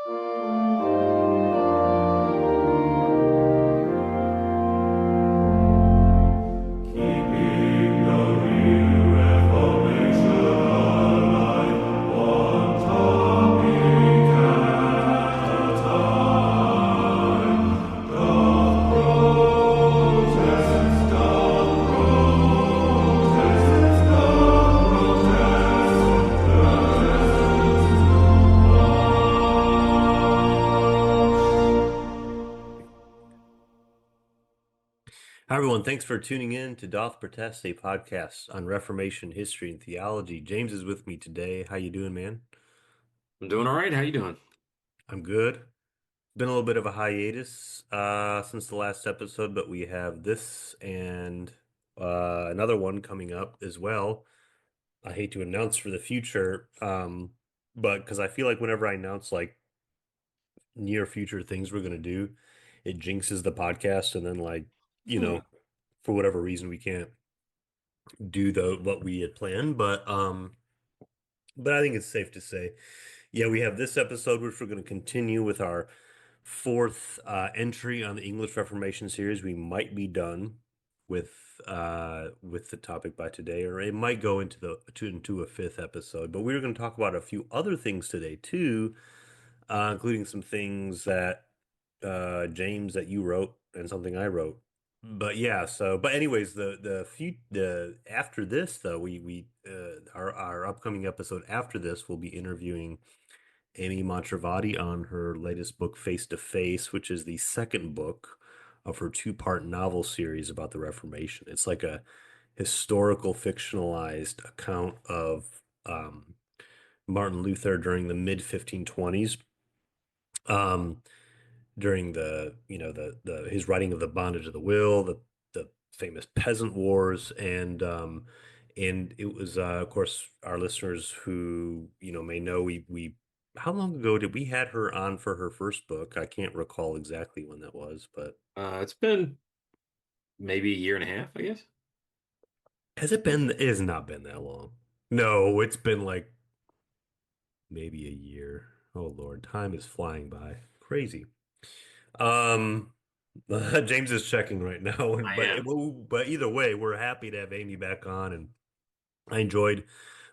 Keeping the real Reformation alive, one topic at a time. Doth protest, doth protest, doth Hi, everyone. Thanks for tuning in to Doth Protest, a podcast on Reformation history and theology. James is with me today. How you doing, man? I'm doing all right. How you doing? I'm good. Been a little bit of a hiatus since the last episode, but we have this and another one coming up as well. I hate to announce for the future, but because I feel like whenever I announce like near future things we're gonna do, it jinxes the podcast, and then for whatever reason we can't do the what we had planned. But I think it's safe to say, yeah, we have this episode, which we're going to continue with our fourth entry on the English Reformation series. We might be done with the topic by today, or it might go into a fifth episode. But we're going to talk about a few other things today too, including some things that James that you wrote and something I wrote. But yeah, but anyways, the after this though, our upcoming episode after this will be interviewing Amy Montravati on her latest book, Face to Face, which is the second book of her two-part novel series about the Reformation. It's like a historical fictionalized account of Martin Luther during the mid 1520s. Um, during the his writing of the Bondage of the Will, the famous Peasant Wars, and it was of course our listeners who may know we how long ago did we had her on for her first book? I can't recall exactly when that was, but It's been maybe a year and a half, I guess. has it been? It has not been that long. No, it's been like maybe a year. Oh Lord, time is flying by. Crazy. Um, James is checking right now, and I am. but either way, we're happy to have Amy back on, and I enjoyed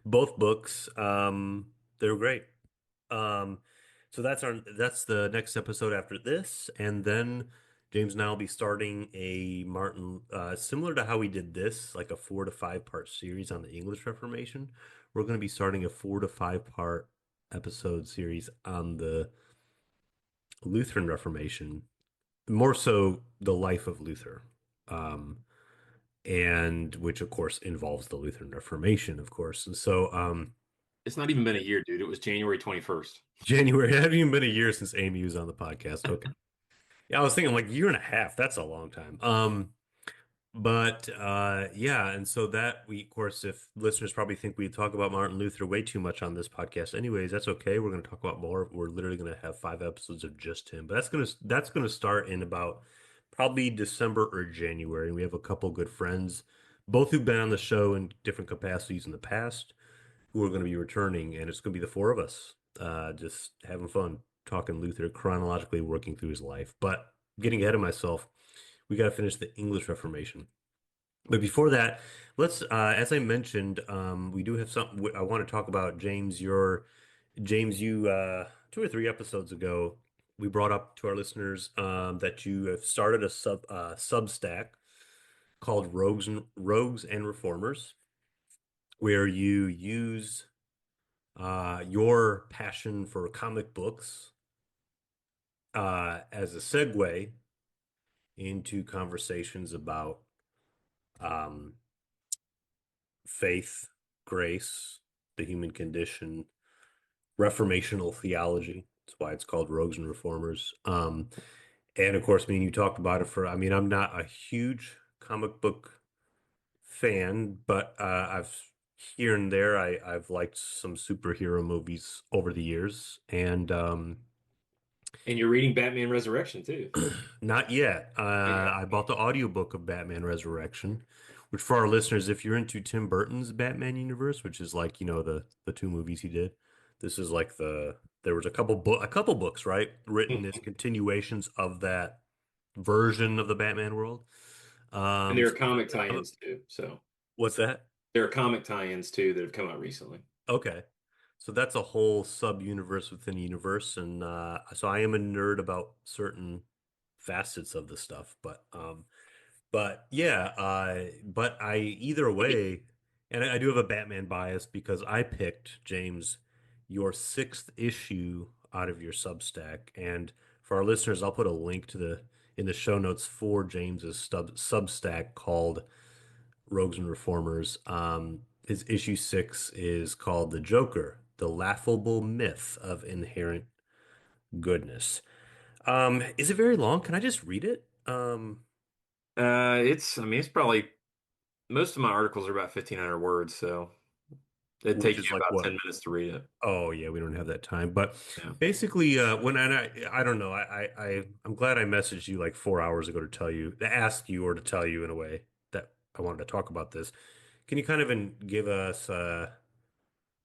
both books. They were great. Um, so that's the next episode after this, and then James and I will be starting a Martin, similar to how we did this, like a 4 to 5 part series on the English Reformation. We're going to be starting a 4 to 5 part episode series on the Lutheran Reformation, more so the life of Luther, um, and which of course involves the Lutheran Reformation, of course. And so, It's not even been a year, dude. It was January 21st. January, it hadn't even been a year since Amy was on the podcast. Okay. Yeah, I was thinking like a year and a half. That's a long time. But yeah, and so that we, of course, if listeners probably think we talk about Martin Luther way too much on this podcast, anyways, that's okay. We're going to talk about more. We're literally going to have 5 episodes of just him, but that's gonna start in about probably December or January. We have a couple good friends, both who've been on the show in different capacities in the past, who are going to be returning, and it's going to be the four of us, just having fun talking Luther, chronologically working through his life. But getting ahead of myself, we got to finish the English Reformation. But before that, as I mentioned, we do have something I want to talk about. James, you 2 or 3 episodes ago, we brought up to our listeners that you have started a Substack called Rogues and Reformers, where you use your passion for comic books as a segue into conversations about um, faith, grace, the human condition, reformational theology. That's why it's called Rogues and Reformers. And of course, me and you talked about it I mean, I'm not a huge comic book fan, but I've here and there, I've liked some superhero movies over the years, and And you're reading Batman Resurrection too. not yet. Okay. I bought the audiobook of Batman Resurrection, which for our listeners, if you're into Tim Burton's Batman universe, which is like, the two movies he did, This is like there was a couple books, right, written as continuations of that version of the Batman world. And there are So comic tie-ins too. So what's that? there are comic tie-ins too that have come out recently. Okay. So that's a whole sub-universe within a universe, and so I am a nerd about certain facets of the stuff, but yeah, but I either way, and I do have a Batman bias because I picked James your sixth issue out of your Substack, and for our listeners, I'll put a link to the in the show notes for James's Substack called Rogues and Reformers. His issue six is called "The Joker: The Laughable Myth of Inherent Goodness." Is it very long? Can I just read it? I mean, it's probably most of my articles are about 1,500 words, so it'd Which take is you like about what? 10 minutes to read it. Oh yeah, we don't have that time. But Yeah. basically, when I don't know, I'm glad I messaged you like 4 hours ago to tell you, to ask you or to tell you in a way that I wanted to talk about this. Can you kind of give us a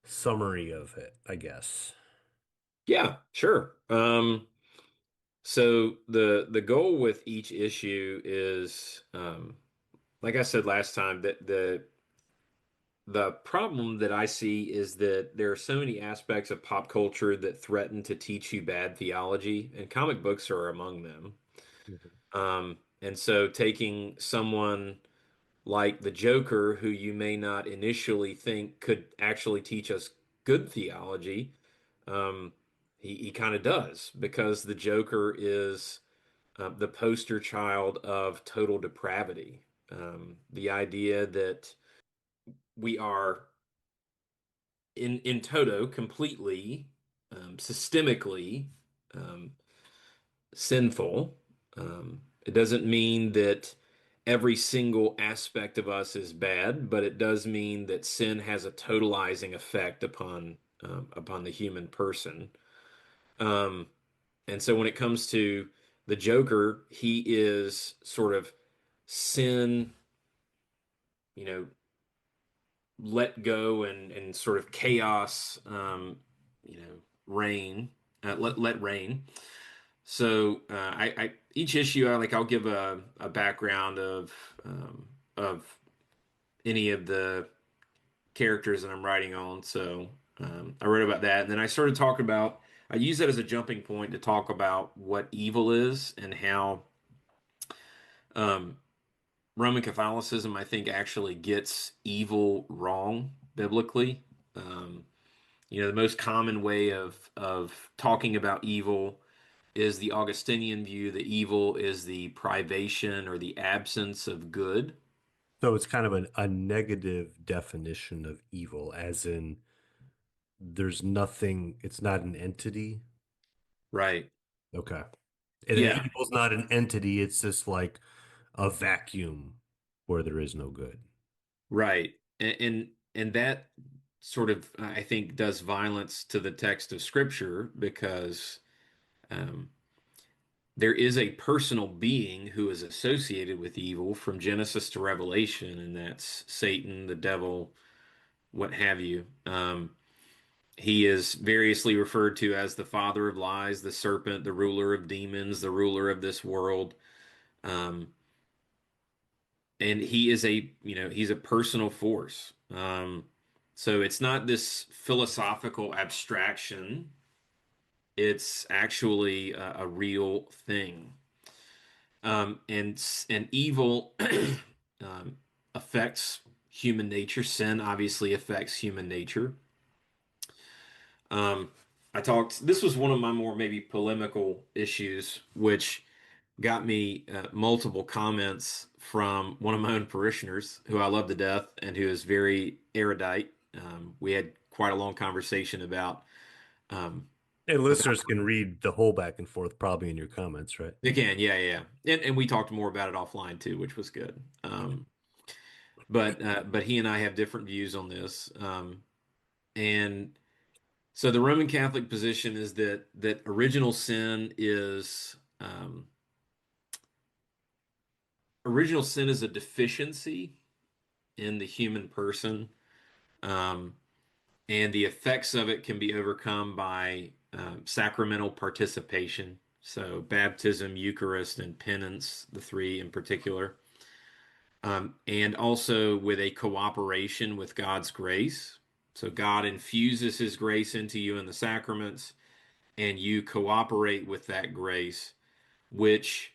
summary of it, I guess? Yeah, sure. So the goal with each issue is, like I said last time, that the problem that I see is that there are so many aspects of pop culture that threaten to teach you bad theology, and comic books are among them. Mhm. And so taking someone like the Joker, who you may not initially think could actually teach us good theology, um, he kind of does because the Joker is the poster child of total depravity. The idea that we are in toto completely, systemically um, sinful. It doesn't mean that every single aspect of us is bad, but it does mean that sin has a totalizing effect upon the human person. Um, and so when it comes to the Joker, he is sort of sin, you know, let go and sort of chaos, reign, let reign. So I each issue I'll give a background of any of the characters that I'm writing on. So I wrote about that, and then I started talking about. I use that as a jumping point to talk about what evil is and how um, Roman Catholicism, I think, actually gets evil wrong biblically. Um, the most common way of talking about evil is the Augustinian view that evil is the privation or the absence of good. So it's kind of a negative definition of evil, as in there's nothing, it's not an entity. Right. Okay. And then Yeah. evil's not an entity, it's just like a vacuum where there is no good. Right. And that sort of I think does violence to the text of Scripture because um, there is a personal being who is associated with evil from Genesis to Revelation, and that's Satan, the devil, what have you. He is variously referred to as the father of lies, the serpent, the ruler of demons, the ruler of this world. Um, and he is he's a personal force. So it's not this philosophical abstraction. It's actually a real thing. And evil um, affects human nature. Sin obviously affects human nature. Um, this was one of my more maybe polemical issues, which got me multiple comments from one of my own parishioners who I love to death and who is very erudite. We had quite a long conversation um, And about listeners can read the whole back and forth probably in your comments, right? again, yeah. And we talked more about it offline too, which was good. But he and I have different views on this. And so the Roman Catholic position is that original sin is a deficiency in the human person. Um, and the effects of it can be overcome by sacramental participation. So, baptism, Eucharist, and penance, the three in particular. And also with a cooperation with God's grace. So, God infuses His grace into you in the sacraments, and you cooperate with that grace, which,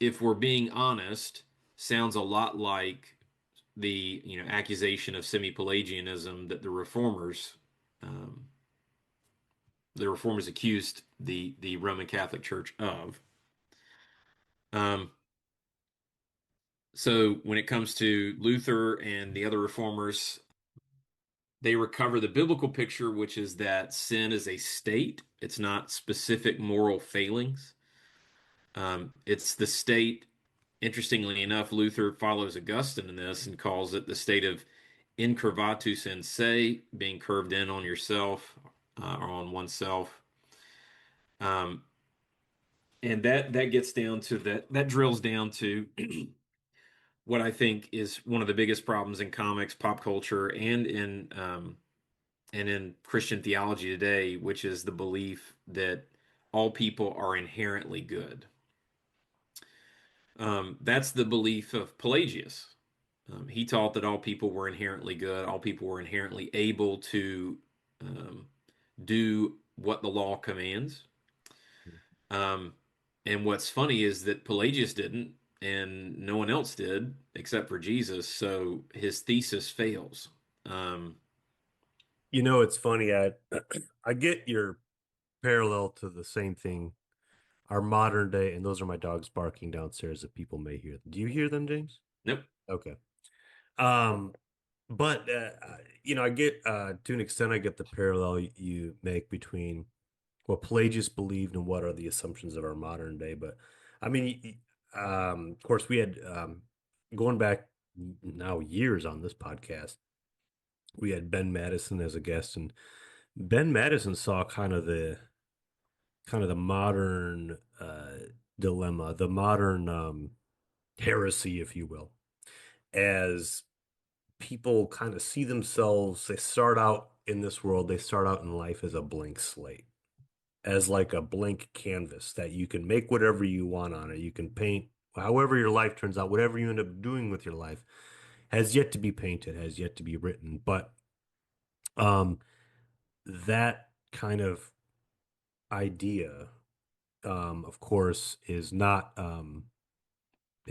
if we're being honest, sounds a lot like the accusation of semi-Pelagianism that um, the reformers accused the Roman Catholic Church of. Um, so when it comes to Luther and the other reformers, they recover the biblical picture, which is that sin is a state. It's not specific moral failings. It's the state. Interestingly enough, Luther follows Augustine in this and calls it the state of incurvatus in se, being curved in on yourself or on oneself. Um, and that gets down to that drills down to what I think is one of the biggest problems in comics, pop culture, and in Christian theology today, which is the belief that all people are inherently good. That's the belief of Pelagius. He taught that all people were inherently good, all people were inherently able to um, do what the law commands. Um, and what's funny is that Pelagius didn't, and no one else did except for Jesus. So his thesis fails. Um, It's funny. I get your parallel to the same thing. Our modern day, and those are my dogs barking downstairs that people may hear. Do you hear them, James? nope. Okay. Um, but I get to an extent, I get the parallel you make between what Pelagius believed and what are the assumptions of our modern day. But I mean, of course, we had going back now years on this podcast, we had Ben Madison as a guest, and Ben Madison saw kind of the modern dilemma, the modern heresy, if you will, as people kind of see themselves. They start out in this world, they start out in life as a blank slate, as like a blank canvas that you can make whatever you want on it. You can paint however your life turns out, whatever you end up doing with your life has yet to be painted, has yet to be written. But um, that kind of idea, of course, is not a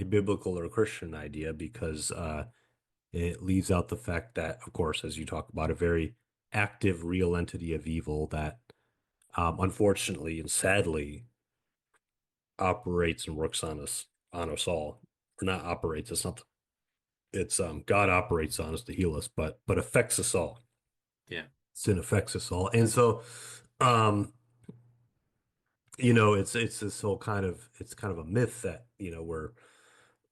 biblical or Christian idea because it leaves out the fact that, of course, as you talk about, a very active, real entity of evil that unfortunately and sadly operates and works on us all. Or not operates, it's not it's God operates on us to heal us, but affects us all. Yeah. Sin affects us all. And so um it's this whole it's kind of a myth that,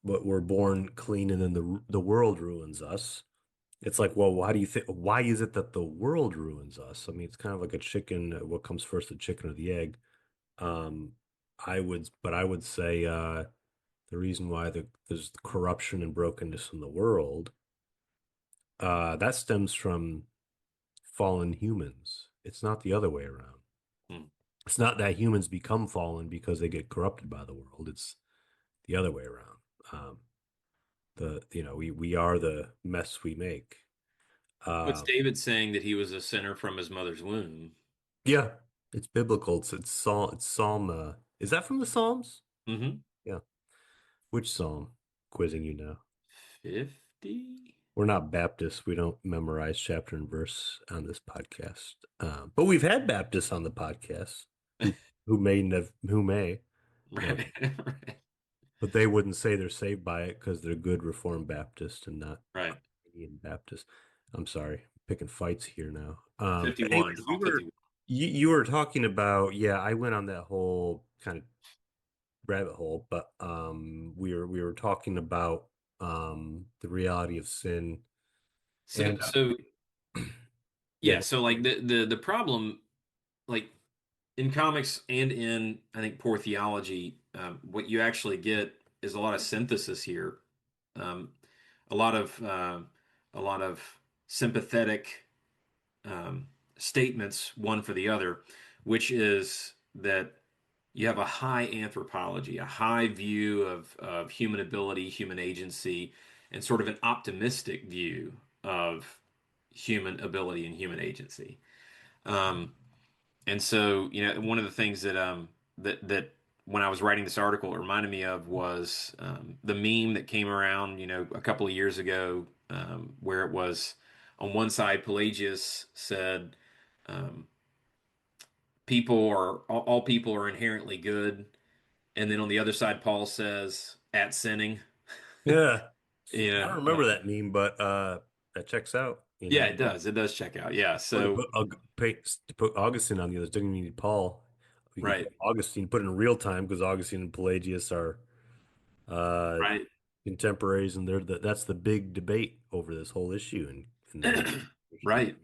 we're born clean and then the world ruins us. It's like, well, why is it that the world ruins us? I mean, it's kind of like a chicken, what comes first, the chicken or the egg? Um, I would say the reason why there's corruption and brokenness in the world, that stems from fallen humans. It's not the other way around. Hmm. It's not that humans become fallen because they get corrupted by the world. It's the other way around. Um, we are the mess we make. What's Uh, David saying that he was a sinner from his mother's womb? yeah, it's biblical. It's Psalm. Is that from the Psalms? Mm-hmm. Yeah. Which Psalm? Quizzing you now. 50? We're not Baptists. We don't memorize chapter and verse on this podcast. But we've had Baptists on the podcast who may, but Right. Right. but they wouldn't say they're saved by it because they're good Reformed Baptist and not Right. Indian Baptist. I'm sorry, picking fights here now. But 51. anyways, Psalm 51. you were talking about, yeah, I went on that whole kind of rabbit hole, but we were talking about the reality of sin So and so yeah, yeah, so like the problem, like in comics and in I think poor theology, what you actually get is a lot of synthesis here, um, a lot of a lot of sympathetic um, statements, one for the other, which is that you have a high anthropology, a high view of human ability, human agency, and sort of an optimistic view of human ability and human agency. Um, and so, one of the things that when I was writing this article, it reminded me of was the meme that came around, a couple of years ago, where it was on one side, Pelagius said, um, all people are inherently good, and then on the other side, Paul says, at sinning. Yeah. I Yeah, don't remember that meme, but that checks out, you yeah, know. it does. It does check out. Yeah. Or to So, put Augustine on the others, doesn't need Paul. We can right, put Augustine, put it in real time because Augustine and Pelagius are uh, right, contemporaries, and that's the big debate over this whole issue in Christianity. right.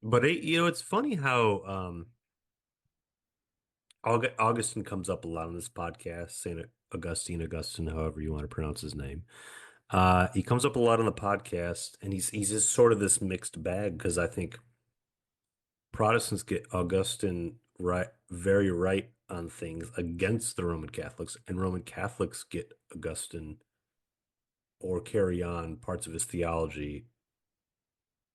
But it's funny how Augustine comes up a lot on this podcast, Saint Augustine, however you want to pronounce his name. He comes up a lot on the podcast, and he's just sort of this mixed bag because I think Protestants get Augustine right, very right on things against the Roman Catholics, and Roman Catholics get Augustine or carry on parts of his theology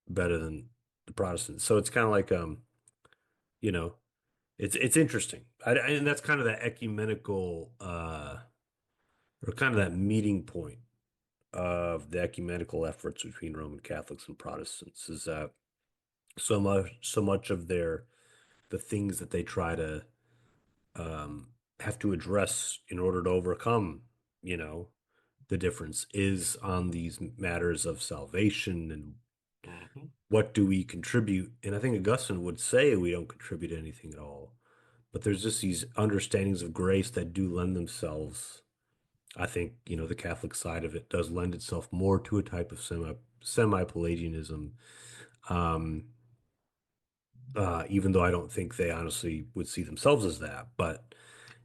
better than the Protestants. So it's kind of like you know, it's interesting, and that's kind of that ecumenical or kind of that meeting point of the ecumenical efforts between Roman Catholics and Protestants is that so much of the things that they try to have to address in order to overcome, you know, the difference is on these matters of salvation and Mhm. what do we contribute. And I think Augustine would say we don't contribute anything at all. But there's just these understandings of grace that do lend themselves. I think, the Catholic side of it does lend itself more to a type of semi-Pelagianism. Um, even though I don't think they honestly would see themselves as that,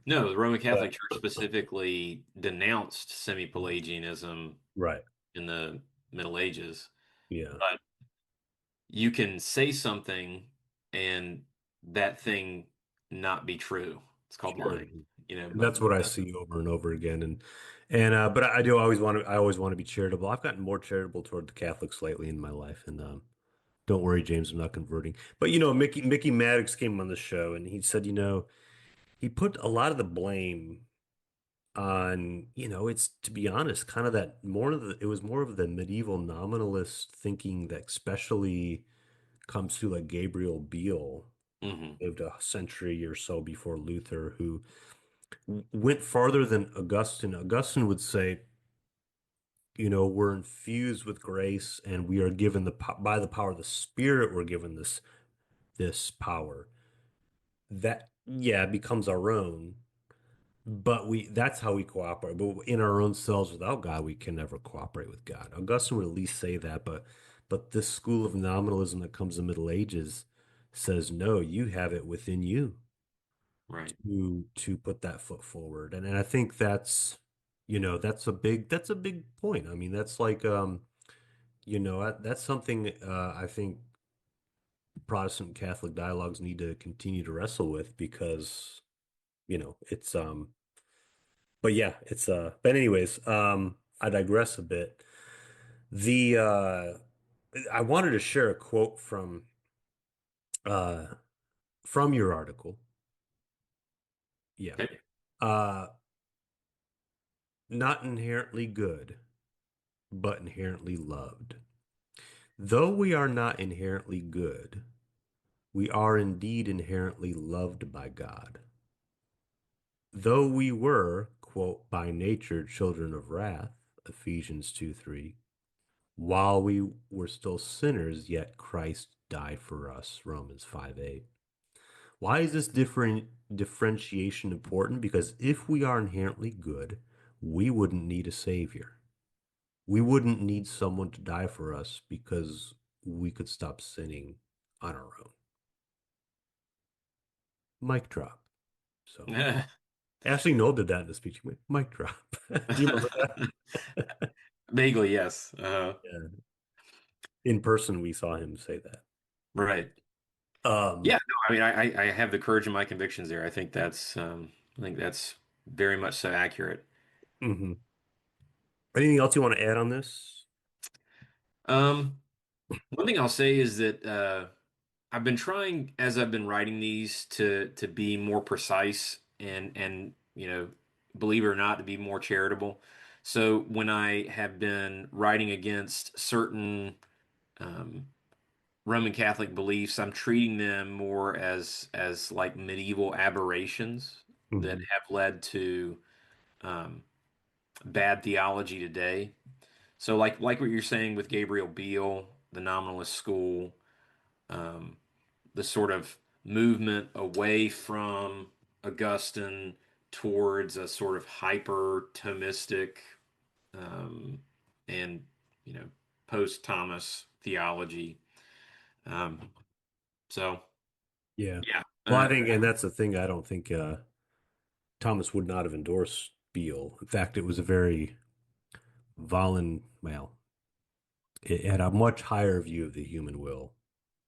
No, the Roman Catholic but Church specifically denounced semi-Pelagianism right. in the Middle Ages. Yeah. But you can say something and that thing not be true. It's called Sure. lying, And but that's what I see over and over again. And but I always want to be charitable. I've gotten more charitable toward the Catholics lately in my life. And don't worry, James, I'm not converting. But Mickey Maddox came on the show and he said, he put a lot of the blame on, it's to be honest, kind of that it was more of the medieval nominalist thinking that especially comes through like Gabriel Biel, hmm lived a century or so before Luther, who went farther than Augustine. Augustine would say, we're infused with grace and we are given by the power of the Spirit, we're given this power that, yeah, becomes our own. But that's how we cooperate. But in our own selves without God, we can never cooperate with God. Augustine would at least say that, but this school of nominalism that comes in the Middle Ages says, no, you have it within you right. to put that foot forward. And I think that's a big point. I mean, that's like that's something I think Protestant and Catholic dialogues need to continue to wrestle with because it's but yeah, but anyways, I digress a bit. The I wanted to share a quote uh from your article. Yeah. Okay. Uh Not inherently good, but inherently loved. Though we are not inherently good, we are indeed inherently loved by God. Though we were, quote, by nature children of wrath, Ephesians 2:3, while we were still sinners, yet Christ died for us, Romans 5:8. Why is this differentiation important? Because if we are inherently good, we wouldn't need a savior. We wouldn't need someone to die for us because we could stop sinning on our own. Mic drop. So Ashley Noel did that in the speech. He went, mic drop. Do you remember that? Vaguely, yes. Yeah. In person, we saw him say that. Right. Um, Yeah, no, I mean, I have the courage in my convictions there. I think that's very much so accurate. mhm. Anything else you want to add on this? Um, One thing I'll say is that I've been trying as I've been writing these to be more precise and believe it or not, to be more charitable. So when I have been writing against certain um, Roman Catholic beliefs, I'm treating them more as like medieval aberrations that Mhm. have led to um, bad theology today. So like what you're saying with Gabriel Beale, the nominalist school, um, the sort of movement away from Augustine towards a sort of hyper Thomistic um, and you know post Thomas theology. Um, so Yeah. yeah, Well, I think, and that's the thing. I don't think Thomas would not have endorsed Beale. In fact, it was a very well, it had a much higher view of the human will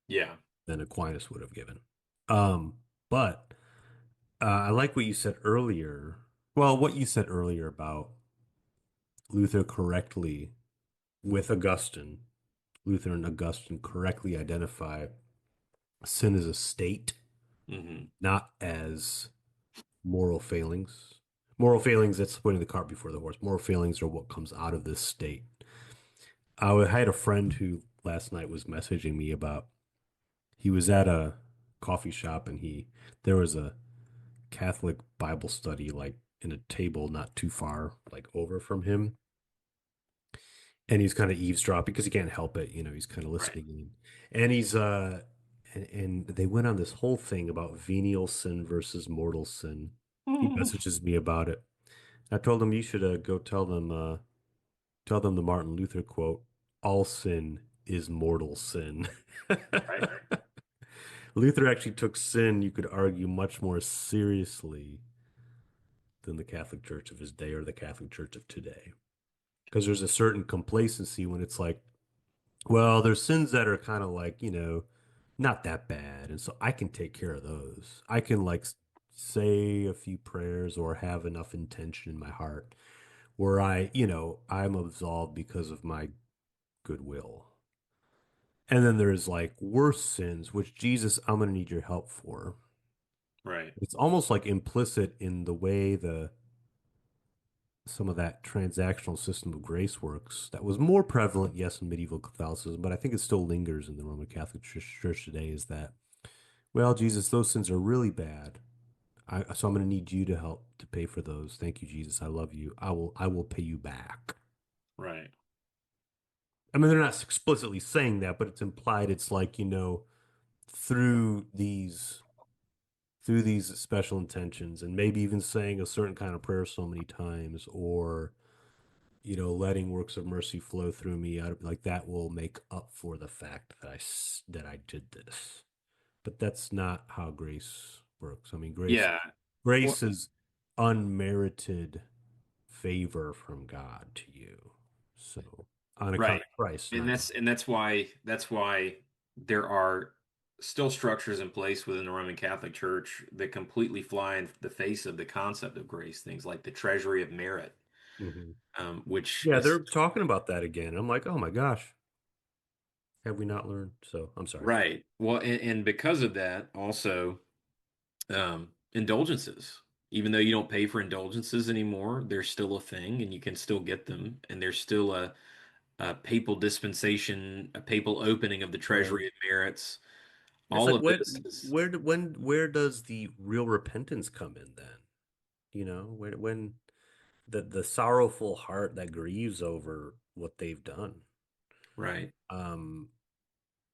yeah, than Aquinas would have given. Um, but I like what you said earlier. Well, what you said earlier about Luther correctly with Augustine, Luther and Augustine correctly identify sin as a state, hmm not as moral failings. Moral failings, that's putting the cart before the horse. Moral failings are what comes out of this state. I had a friend who last night was messaging me about he was at a coffee shop and there was a Catholic Bible study like in a table not too far like over from him, and he's kind of eavesdropping because he can't help it, he's kind of right. listening in. And and they went on this whole thing about venial sin versus mortal sin. He messages me about it. I told him you should go tell them the Martin Luther quote, all sin is mortal sin. Right, Luther actually took sin, you could argue, much more seriously than the Catholic Church of his day or the Catholic Church of today. Because there's a certain complacency when it's like, well, there's sins that are kind of like, not that bad. And so I can take care of those. I can like say a few prayers or have enough intention in my heart where I'm absolved because of my goodwill. And then there's like worse sins, which Jesus, I'm going to need your help for. right. It's almost like implicit in the way the some of that transactional system of grace works that was more prevalent, yes, in medieval Catholicism, but I think it still lingers in the Roman Catholic Church today is that, well, Jesus, those sins are really bad. So I'm going to need you to help to pay for those. Thank you, Jesus. I love you. I will pay you back. Right. I mean, they're not explicitly saying that, but it's implied. It's like, through these through these special intentions and maybe even saying a certain kind of prayer so many times or letting works of mercy flow through me out of like that will make up for the fact that I did this. But that's not how grace works. I mean, Yeah. Well, grace is unmerited favor from God to you. So on account right. of Christ, And not that's why there are still structures in place within the Roman Catholic Church that completely fly in the face of the concept of grace, things like the treasury of merit, Mhm. which Yeah, is they're talking about that again. I'm like, oh my gosh, have we not learned? So I'm sorry. right. Well, and because of that, also indulgences. Even though you don't pay for indulgences anymore, they're still a thing, and you can still get them, and there's still a papal dispensation, a papal opening of the Yeah. treasury of merits. It's All like of this is where does the real repentance come in then? When the sorrowful heart that grieves over what they've done. right. Um,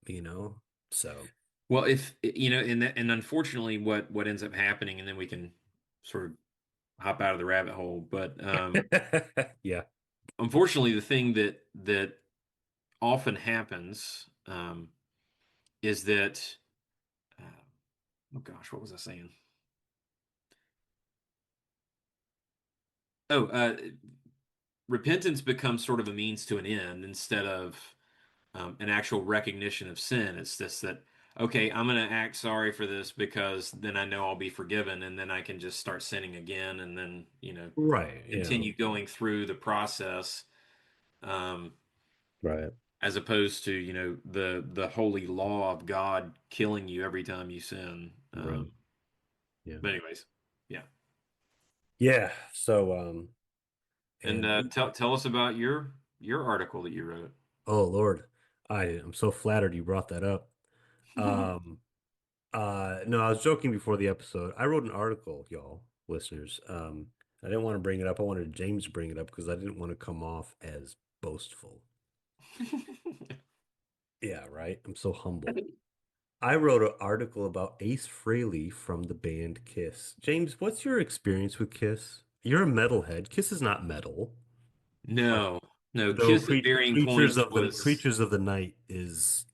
you know, so Well, if and unfortunately, what ends up happening, and then we can sort of hop out of the rabbit hole. But yeah. unfortunately, the thing that often happens is that uh, oh gosh, what was I saying? Oh, repentance becomes sort of a means to an end instead of an actual recognition of sin. It's just that okay, I'm gonna act sorry for this because then I know I'll be forgiven, and then I can just start sinning again, and then, Right. Yeah. continue going through the process, um, Right. as opposed to, the holy law of God killing you every time you sin. Right. Yeah. But anyways, yeah. Yeah. So, And and tell us about your article that you wrote. oh Lord, I'm so flattered you brought that up. Um, no, I was joking before the episode. I wrote an article, y'all, listeners. I didn't want to bring it up. I wanted James to bring it up because I didn't want to come off as boastful. Yeah, right. I'm so humble. I wrote an article about Ace Frehley from the band Kiss. James, what's your experience with Kiss? You're a metalhead. Kiss is not metal, No, no, though Kiss at varying Creatures points of the was. Creatures of the Night is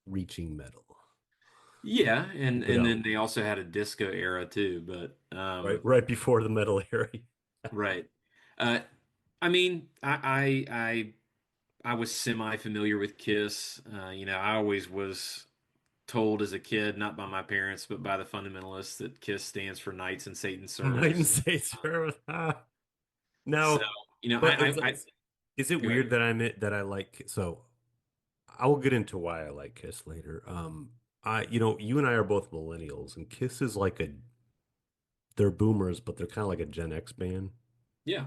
reaching metal. Yeah, Keep it and up. then they also had a disco era too, but Right before the metal era. right. Uh I mean, I was semi-familiar with Kiss. I always was told as a kid, not by my parents, but by the fundamentalists, that KISS stands for Knights in Satan's Night and Service. Say Service. So, No, but I is it go ahead. weird that I like so I will get into why I like Kiss later. You and I are both millennials, and Kiss is like a they're boomers, but they're kind of like a Gen X band. Yeah,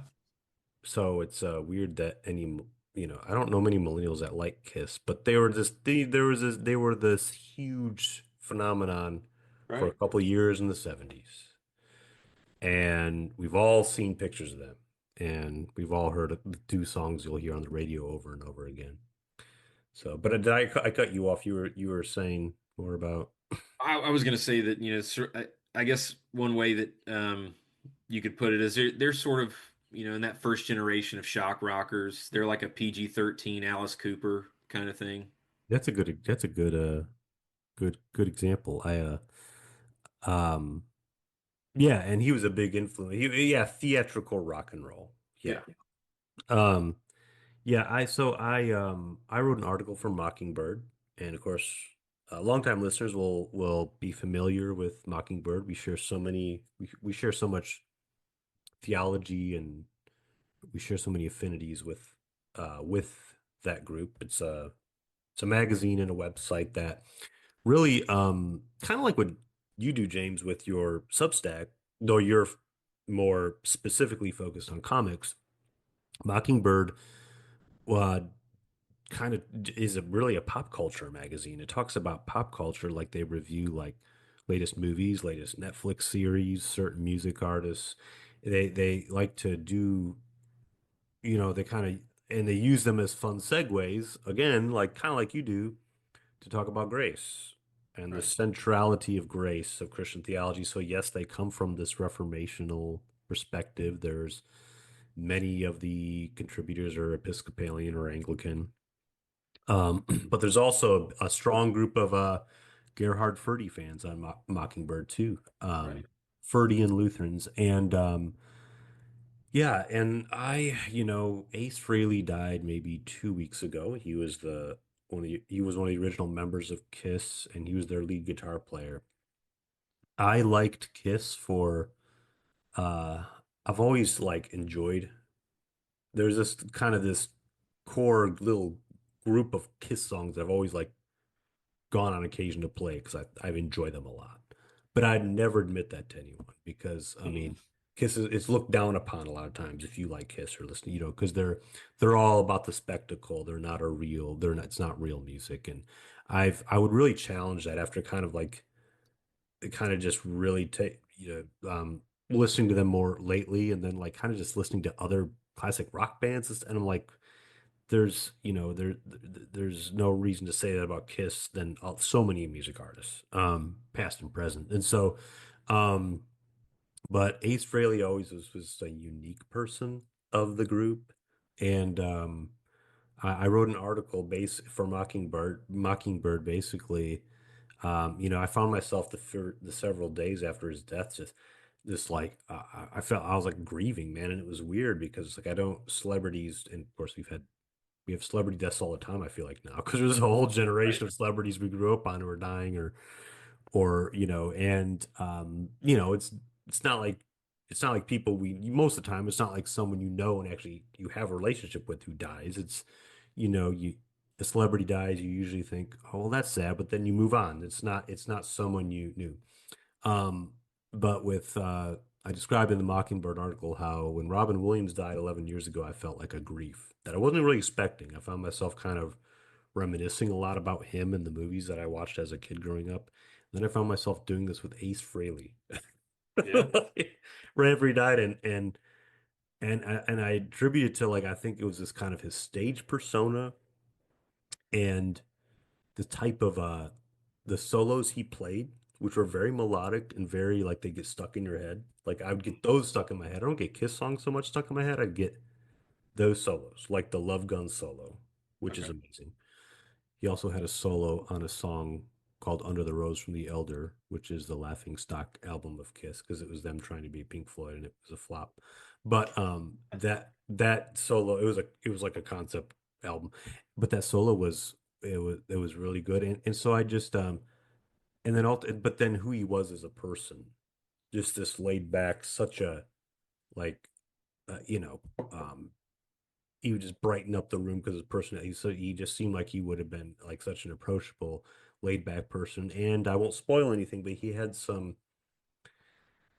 So it's weird that I don't know many millennials that like Kiss, but they were this huge phenomenon for a right. couple years in the 70s. And we've all seen pictures of them. And we've all heard the two songs you'll hear on the radio over and over again. So, but I cut you off. You were saying more about. I was going to say that, I guess one way that you could put it is they're sort of, in that first generation of shock rockers. They're like a PG-13 Alice Cooper kind of thing. That's a good example. Um yeah, and he was a big influence. Yeah, theatrical rock and roll. Yeah. Yeah, Um yeah, I wrote an article for Mockingbird, and of course, longtime listeners will be familiar with Mockingbird. We share so much theology, and we share so many affinities with that group. It's a magazine and a website that really kind of like what you do, James, with your Substack, though you're more specifically focused on comics. Mockingbird uh, kind of is really a pop culture magazine. It talks about pop culture, like they review like latest movies, latest Netflix series, certain music artists. They like to do, they kind of and they use them as fun segues, again, like kind of like you do, to talk about grace and the right, centrality of grace of Christian theology. So yes, they come from this reformational perspective. There's many of the contributors are Episcopalian or Anglican. But there's also a strong group of Gerhard Ferde fans on Mockingbird too. right. Ferdian Lutherans. And yeah, and Ace Frehley died maybe 2 weeks ago. He was one of the original members of Kiss, and he was their lead guitar player. I liked Kiss for uh I've always like enjoyed there's this core little group of Kiss songs that I've always like gone on occasion to play because I've enjoyed them a lot. But I'd never admit that to anyone because I mean, Kiss it's looked down upon a lot of times if you like Kiss or listen, because they're all about the spectacle. They're not, it's not real music. And I would really challenge that after kind of just really take listening to them more lately and then like kind of just listening to other classic rock bands and I'm like there's no reason to say that about Kiss than so many music artists, past and present. And so, um, but Ace Frehley always was a unique person of the group. And I wrote an article for Mockingbird basically. I found myself the several days after his death just like I felt I was like grieving, man, and it was weird because like I don't celebrities, and of course we've had we have celebrity deaths all the time, I feel like now, because there's a whole Right. generation of celebrities we grew up on who are dying or and it's not like people most of the time it's not like someone and actually you have a relationship with who dies. It's you a celebrity dies, you usually think, oh well, that's sad, but then you move on. It's not someone you knew. Um, but with I described in the Mockingbird article how when Robin Williams died 11 years ago, I felt like a grief that I wasn't really expecting. I found myself kind of reminiscing a lot about him and the movies that I watched as a kid growing up. Then I found myself doing this with Ace Frehley Yeah. right after he died, and I attribute it to like I think it was this kind of his stage persona and the type of the solos he played, which were very melodic and very like they get stuck in your head. Like I would get those stuck in my head. I don't get Kiss songs so much stuck in my head. I'd get those solos, like the Love Gun solo, which is Okay. amazing. He also had a solo on a song called Under the Rose from the Elder, which is the laughing stock album of Kiss, because it was them trying to be Pink Floyd and it was a flop. But that solo, it was like a concept album. But that solo was really good. And so I just and then but then who he was as a person, just this laid back, such a like uh, you know, um he would just brighten up the room because his personality. So he just seemed like he would have been like such an approachable, laid back person. And I won't spoil anything, but he had some,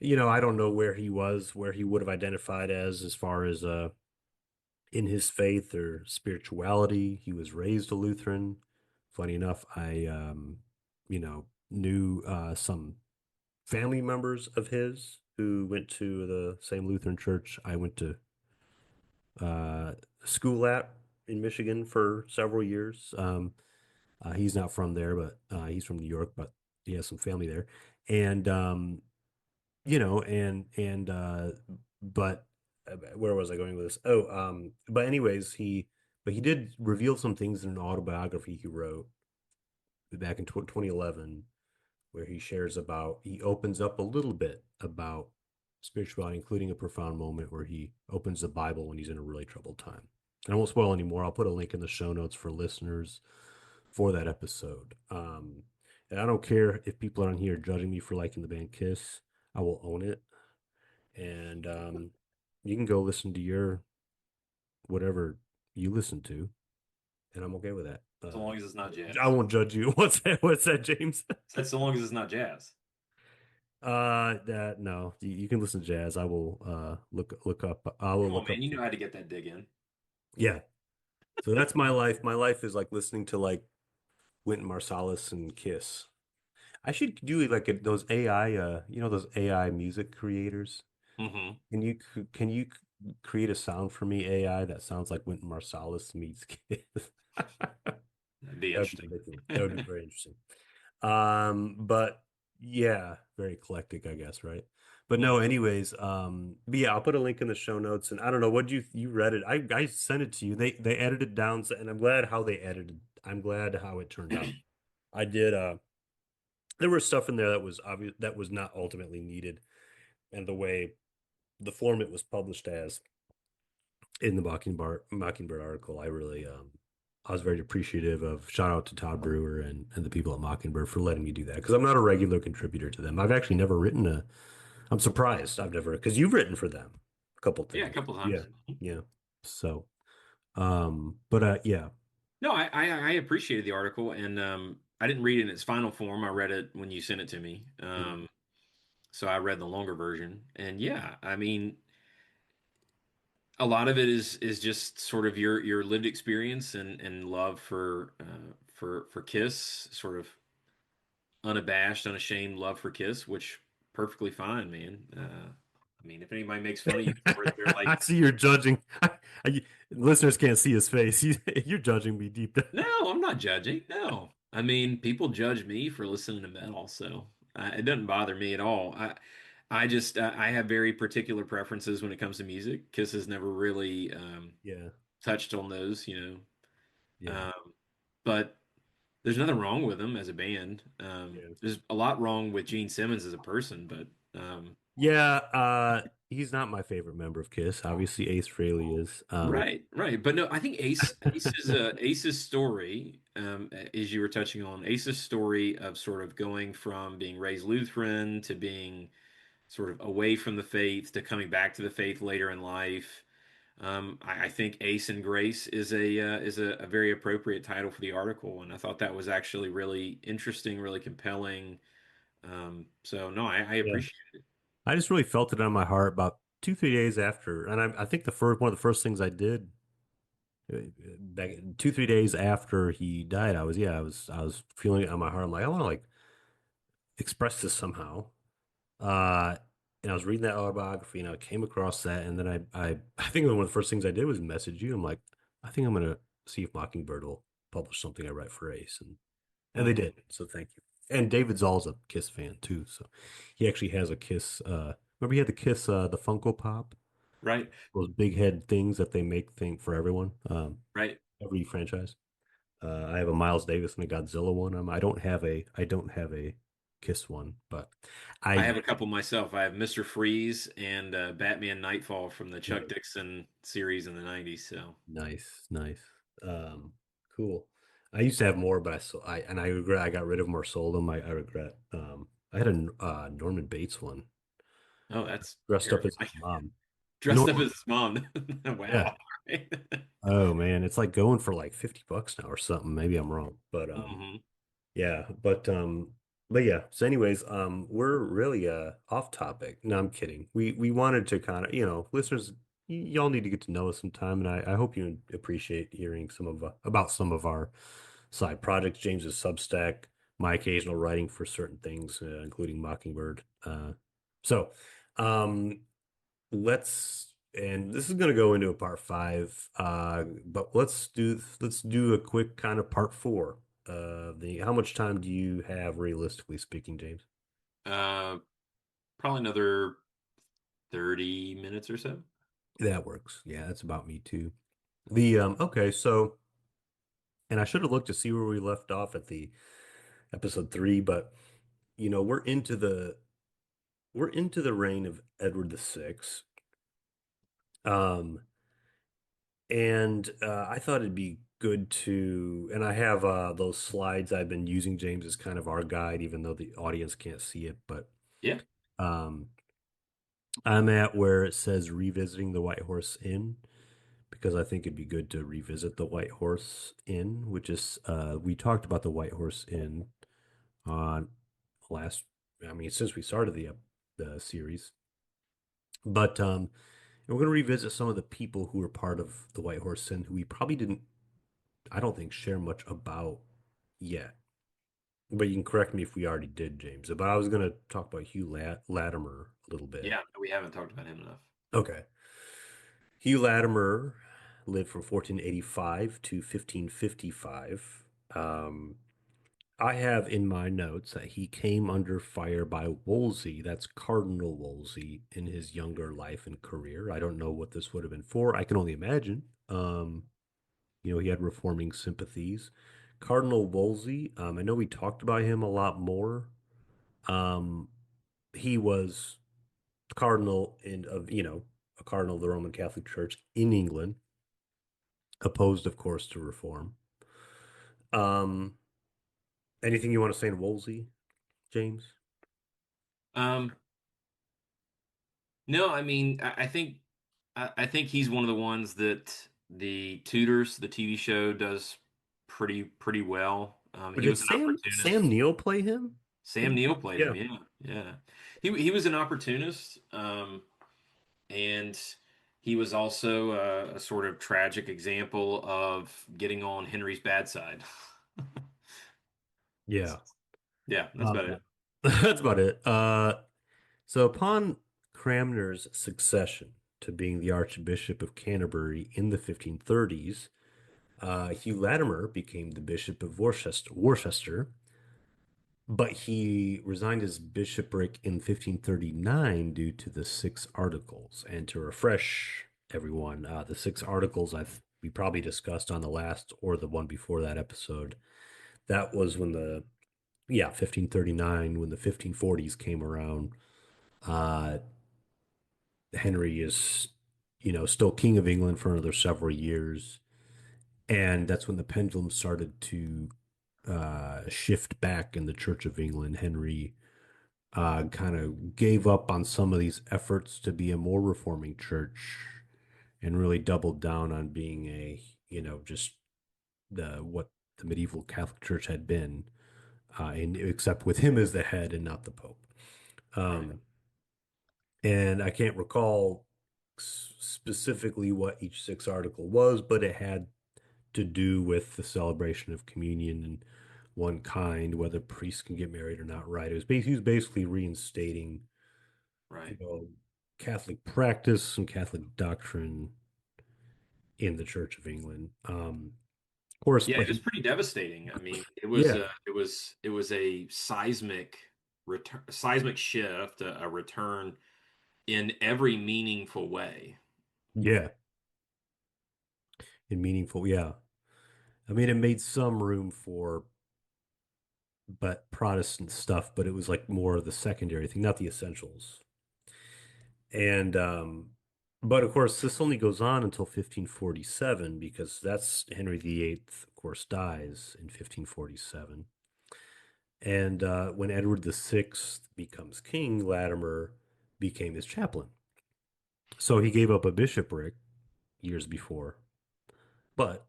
I don't know where he was, where he would have identified as far as in his faith or spirituality. He was raised a Lutheran. Funny enough, I knew some family members of his who went to the same Lutheran church I went to uh, school at in Michigan for several years. He's not from there, but he's from New York, but he has some family there. And but where was I going with this? Oh, but anyways, he did reveal some things in an autobiography he wrote back in 2011 where he opens up a little bit about spirituality, including a profound moment where he opens the Bible when he's in a really troubled time. And I won't spoil anymore. I'll put a link in the show notes for listeners for that episode. And I don't care if people are on here judging me for liking the band Kiss. I will own it. And you can go listen to your whatever you listen to, and I'm okay with that. So long as it's not I jazz. won't judge you. What's that? What's that, James? That's so long as it's not jazz. That no, you can listen to jazz. I will look up. I will Come on, look man. up You know some. how to get that dig in. Yeah. So that's my life. My life is like listening to like Wynton Marsalis and Kiss. I should do like those AI, those AI music creators. Hmm. Can you create a sound for me, AI, that sounds like Wynton Marsalis meets Kiss? That'd be That would be interesting. ridiculous. That would be very interesting. But yeah, very eclectic, I guess, right? But no, Mhm. anyways, but yeah, I'll put a link in the show notes, and I don't know what you read it. I sent it to you. They edited down, and I'm glad how they edited. I'm glad how it turned out. I did. There was stuff in there that was obvious that was not ultimately needed, and the way the form it was published as in the Mockingbird article, I was very appreciative of. Shout out to Todd Brewer and the people at Mockingbird for letting me do that because I'm not a regular contributor to them. I've actually never written a. I'm surprised I've never because you've written for them a couple Yeah, a things. couple Yeah, times. yeah. So, but yeah, No, I appreciated the article, and I didn't read it in its final form. I read it when you sent it to me. mm, So I read the longer version, and yeah, I mean, a lot of it is just sort of your lived experience and love for Kiss, sort of unabashed, unashamed love for Kiss, which perfectly fine, man. I mean, if anybody makes fun of you for it, they're like, I see you're judging. Listeners can't see his face. You're judging me deep down. no, I'm not judging. No, I mean, people judge me for listening to metal, so it doesn't bother me at all. I just I have very particular preferences when it comes to music. Kiss has never really Yeah, touched on those, you know. yeah, But there's nothing wrong with them as a band. yeah. There's a lot wrong with Gene Simmons as a person, but Yeah, he's not my favorite member of Kiss. Obviously, Ace Frehley is. Right, right. But no, I think Ace's story, as you were touching on, Ace's story of sort of going from being raised Lutheran to being sort of away from the faith to coming back to the faith later in life. I think Ace and Grace is a very appropriate title for the article, and I thought that was actually really interesting, really compelling. So no, I Yeah, appreciate it. I just really felt it on my heart about 2, 3 days after, and I think the first one of the first things I did back 2, 3 days after he died, I was feeling it on my heart. I'm like, I want to like express this somehow. Uh, and I was reading that autobiography, and I came across that, and then I think one of the first things I did was message you. I'm like, I think I'm gonna see if Mockingbird will publish something I write for Ace, and they Mhm. did. So thank you. And David Zoll's a Kiss fan too, so he actually has a Kiss. Remember he had the Kiss, the Funko Pop, Right, those big head things that they make thing for everyone, right. every franchise. I have a Miles Davis and a Godzilla one. I don't have a Kiss one, but I I have a couple myself. I have Mr. Freeze and Batman Nightfall from the Chuck Dixon series in the 90s. So, nice, nice. Um, cool. I used to have more, but I regret I got rid of them or sold them. I regret. I had a Norman Bates one oh, that's dressed up terrible. as his mom. Dressed up Norman, as his mom. yeah. Wow. Oh man, it's like going for like $50 now or something. Maybe I'm wrong, but hmm yeah, but yeah. So anyways, we're really off topic. No, I'm kidding. We wanted to kind of, listeners, y'all need to get to know us sometime, and I hope you appreciate hearing some of about some of our side projects, James's Substack, my occasional writing for certain things, including Mockingbird. So, um, and this is going to go into a part five, but let's do a quick kind of part four. The How much time do you have realistically speaking, James? Uh, Probably another 30 minutes or so. That works. Yeah, that's about me too. The Okay, so and I should have looked to see where we left off at the episode three, but we're into the reign of Edward the Sixth. Um, And I thought it'd be good and I have those slides I've been using, James, as kind of our guide, even though the audience can't see it. But Yeah. um, I'm at where it says revisiting the White Horse Inn because I think it'd be good to revisit the White Horse Inn, which is, we talked about the White Horse Inn on last, I mean, since we started the series. But and we're going to revisit some of the people who were part of the White Horse Inn who we probably didn't, I don't think, share much about yet. But you can correct me if we already did, James. But I was going to talk about Hugh Latimer a little bit. Yeah. We haven't talked about him enough. Okay. Hugh Latimer lived from 1485 to 1555. I have in my notes that he came under fire by Wolsey, that's Cardinal Wolsey, in his younger life and career. I don't know what this would have been for. I can only imagine. He had reforming sympathies. Cardinal Wolsey, I know we talked about him a lot more. Um, he was cardinal a cardinal of the Roman Catholic Church in England, opposed, of course, to reform. Um, Anything you want to say in Wolsey, James? Um, no, I mean, I think he's one of the ones that the Tudors, the TV show, does pretty well. Or He did was an Sam opportunist. Neill play him? Sam Neill played Yeah. him. Yeah, yeah. He was an opportunist, and he was also a sort of tragic example of getting on Henry's bad side. Yeah. Yeah, that's about Um, it. that's about it. So upon Cranmer's succession to being the Archbishop of Canterbury in the 1530s, Hugh Latimer became the Bishop of Worcester, but he resigned his bishopric in 1539 due to the Six Articles. And to refresh everyone, the Six Articles we probably discussed on the last or the one before that episode. That was when 1539, when the 1540s came around. Uh, Henry is, still king of England for another several years. And that's when the pendulum started to shift back in the Church of England. Henry kind of gave up on some of these efforts to be a more reforming church and really doubled down on being just what the medieval Catholic Church had been, and except with him as the head and not the Pope. Right. And I can't recall specifically what each six article was, but it had to do with the celebration of communion and one kind, whether priests can get married or not. Right? He was basically reinstating, you Right. know, Catholic practice and Catholic doctrine in the Church of England. Of course, Yeah, but it was pretty devastating. I mean, yeah, it was a seismic return, seismic shift, a return in every meaningful way. yeah, and meaningful. Yeah, I mean, it made some room for but Protestant stuff, but it was like more of the secondary thing, not the essentials. And but of course, this only goes on until 1547 because that's Henry VIII, of course, dies in 1547. And when Edward VI becomes king, Latimer became his chaplain. So he gave up a bishopric years before, but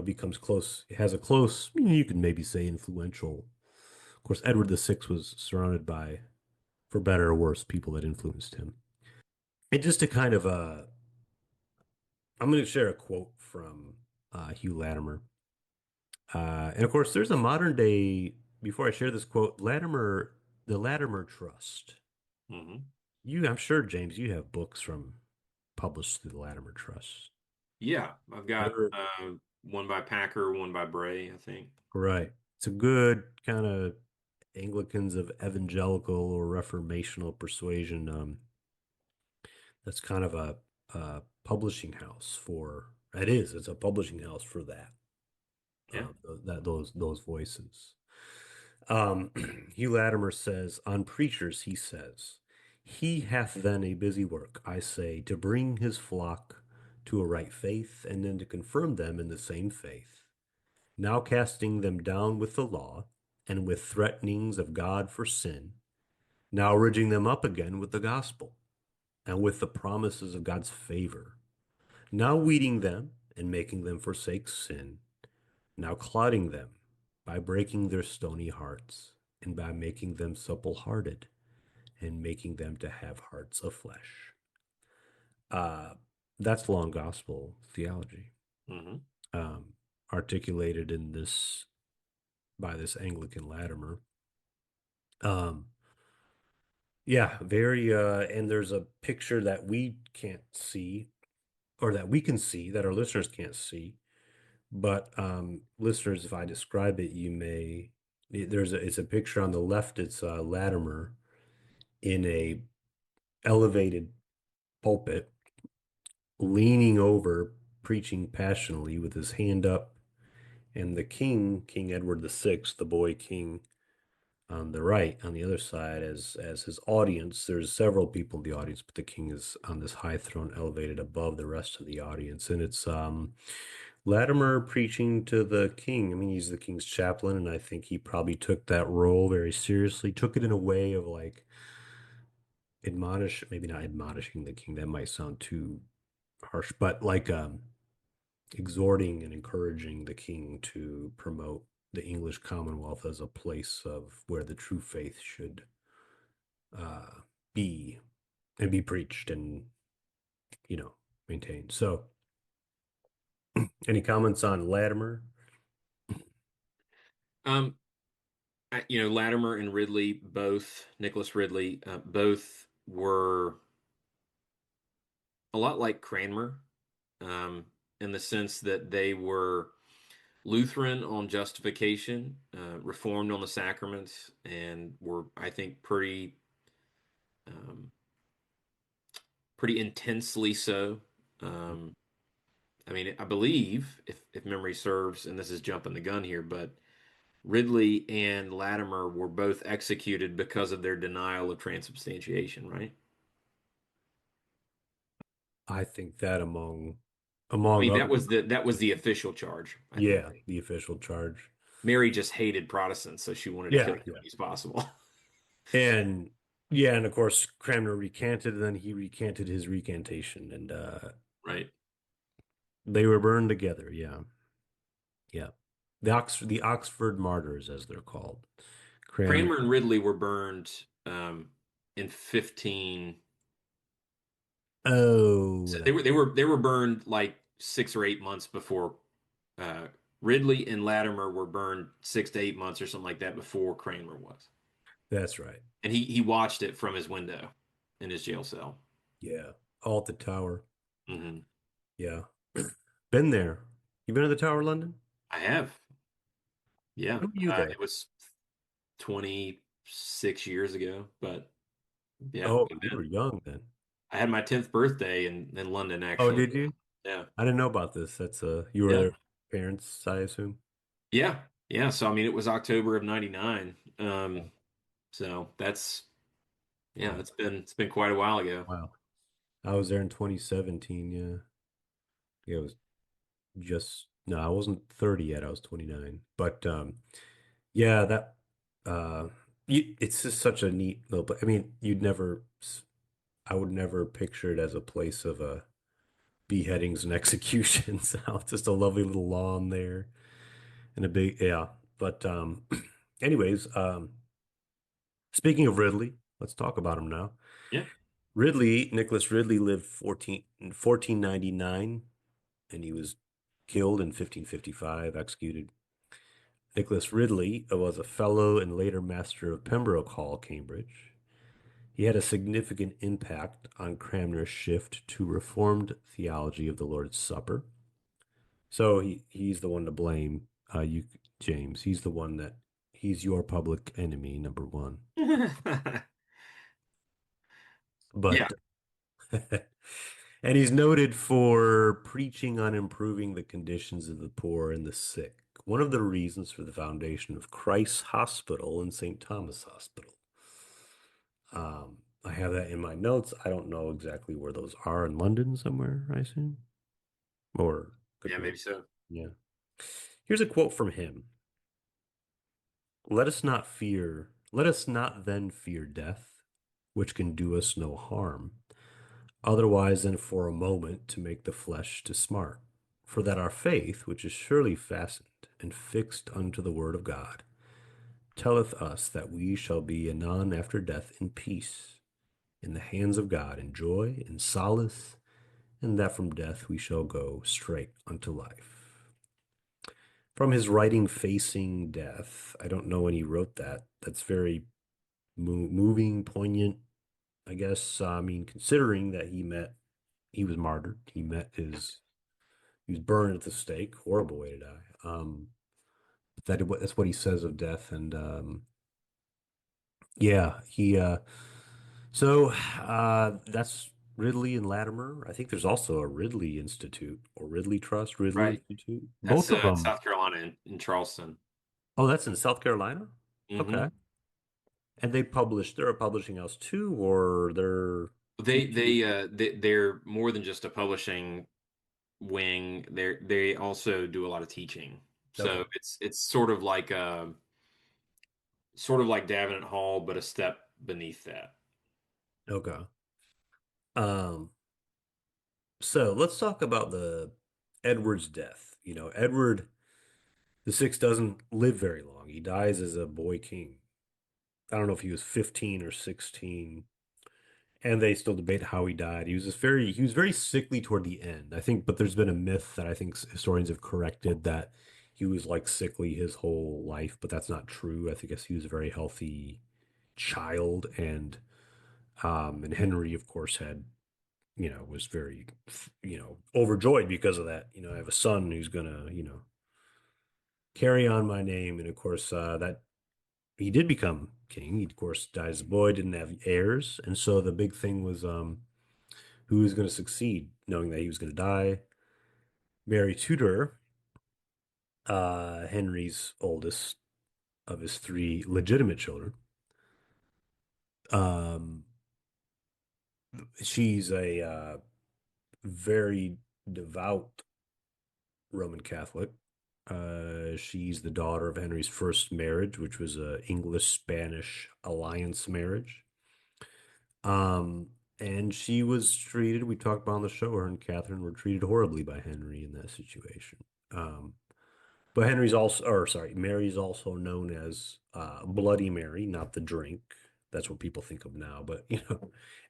becomes close, has a close, you could maybe say influential. Of course, Edward VI was surrounded by, for better or worse, people that influenced him. And just to kind of, I'm going to share a quote from Hugh Latimer. And of course, there's a modern day, before I share this quote, the Latimer Trust. Hmm. I'm sure, James, you have books from published through the Latimer Trust. Yeah, I've got They're one by Packer, one by Bray, I think. right. It's a good kind of Anglicans of evangelical or reformational persuasion. That's kind of a publishing house for it is. It's a publishing house for that. Yeah. Those voices. Um, Hugh Latimer says, on preachers, he says, he hath then a busy work, I say, to bring his flock to a right faith, and then to confirm them in the same faith, now casting them down with the law, and with threatenings of God for sin, now ridging them up again with the gospel, and with the promises of God's favor, now weeding them, and making them forsake sin, now clodding them by breaking their stony hearts, and by making them supple hearted, and making them to have hearts of flesh. Uh, that's long gospel theology, Hmm. um, articulated in this by this Anglican Latimer. Um, yeah, very. And there's a picture that we can't see, or that we can see, that our listeners can't see. But listeners, if I describe it, you may. It's a picture on the left. It's Latimer in a elevated pulpit, leaning over, preaching passionately with his hand up, and the king, King Edward VI, the boy king, on the right, on the other side, as his audience. There's several people in the audience, but the king is on this high throne, elevated above the rest of the audience, and it's Latimer preaching to the king. I mean, he's the king's chaplain, and I think he probably took that role very seriously. Took it in a way of like maybe not admonishing the king. That might sound too harsh, but like exhorting and encouraging the king to promote the English Commonwealth as a place of where the true faith should uh, be and be preached and maintained. So, any comments on Latimer? Um, Latimer and Ridley, both Nicholas Ridley, both were a lot like Cranmer, um, in the sense that they were Lutheran on justification, Reformed on the sacraments, and were, I think, um, pretty intensely so. Um, I mean, I believe, if memory serves, and this is jumping the gun here, but Ridley and Latimer were both executed because of their denial of transubstantiation, right? I think that I among mean, other, that was the official charge, I think. yeah, the official charge. Mary just hated Protestants, so she wanted to kill Yeah, as yeah. many as possible. And yeah, and of course Cranmer recanted, and then he recanted his recantation, and Right. they were burned together. Yeah, yeah. The Oxford Martyrs, as they're called. Cranmer. Cranmer and Ridley were burned in 15. Oh, So that, they were burned like 6 or 8 months before uh, Ridley and Latimer were burned 6 to 8 months or something like that before Cranmer was, that's right. and he watched it from his window in his jail cell. Yeah, all at the Tower. Hmm. Yeah, been there. You been to the Tower, London? I have, yeah. When were you there? It was 26 years ago, but yeah, Oh, I've you were been. young then. I had my 10th birthday in London, Oh, actually. did you? Yeah, I didn't know about this. That's you were yeah, their parents, I assume. yeah, yeah. So I mean, it was October of '99. So that's yeah, Yeah. it's been quite a while ago. Wow. I was there in 2017. Yeah. Yeah, it was just no, I wasn't 30 yet. I was 29. But yeah, that uh it's just such a neat little I mean, I would never picture it as a place of beheadings and executions. It's just a lovely little lawn there and a big yeah. But anyways, speaking of Ridley, let's talk about him now. Yeah. Nicholas Ridley lived 1499, and he was killed in 1555, executed. Nicholas Ridley was a fellow and later master of Pembroke Hall, Cambridge. He had a significant impact on Cranmer's shift to Reformed theology of the Lord's Supper. So he's the one to blame, James. He's your public enemy, number one. Yeah. But and he's noted for preaching on improving the conditions of the poor and the sick. One of the reasons for the foundation of Christ's Hospital and St. Thomas Hospital. I have that in my notes. I don't know exactly where those are in London somewhere, I assume. Or could Yeah, be. maybe so. Yeah. Here's a quote from him. Let us not then fear death, which can do us no harm, otherwise than for a moment to make the flesh to smart. For that our faith, which is surely fastened and fixed unto the word of God, telleth us that we shall be anon after death in peace, in the hands of God, in joy, in solace, and that from death we shall go straight unto life. From his writing Facing Death, I don't know when he wrote that. That's very moving, poignant, I guess. I mean, considering that he was martyred, he was burned at the stake, horrible way to die. That's what he says of death, and yeah, that's Ridley and Latimer. I think there's also a Ridley Institute or Ridley Trust, Ridley Right. Institute. That's Both of them. South Carolina in Charleston. Oh, that's in South Carolina? Hmm. Okay. And they're a publishing house too, or they're teaching. They're more than just a publishing wing. They also do a lot of teaching. Okay. So it's sort of like Davenant Hall, but a step beneath that. Okay. Um, so let's talk about the Edward's death. Edward the Sixth doesn't live very long. He dies as a boy king. I don't know if he was 15 or 16, and they still debate how he died. He was very sickly toward the end, I think, but there's been a myth that I think historians have corrected that he was like sickly his whole life, but that's not true. I think he was a very healthy child, and Henry, of course, was very, overjoyed because of that. I have a son who's gonna, carry on my name, and of course, that he did become king. He, of course, died as a boy, didn't have heirs, and so the big thing was who was going to succeed, knowing that he was going to die. Mary Tudor, Henry's oldest of his three legitimate children. Um, she's a very devout Roman Catholic. She's the daughter of Henry's first marriage, which was a English-Spanish alliance marriage. And she was treated, we talked about on the show, her and Catherine were treated horribly by Henry in that situation. Um, but Henry's also, or sorry, Mary's also known as Bloody Mary, not the drink. That's what people think of now, but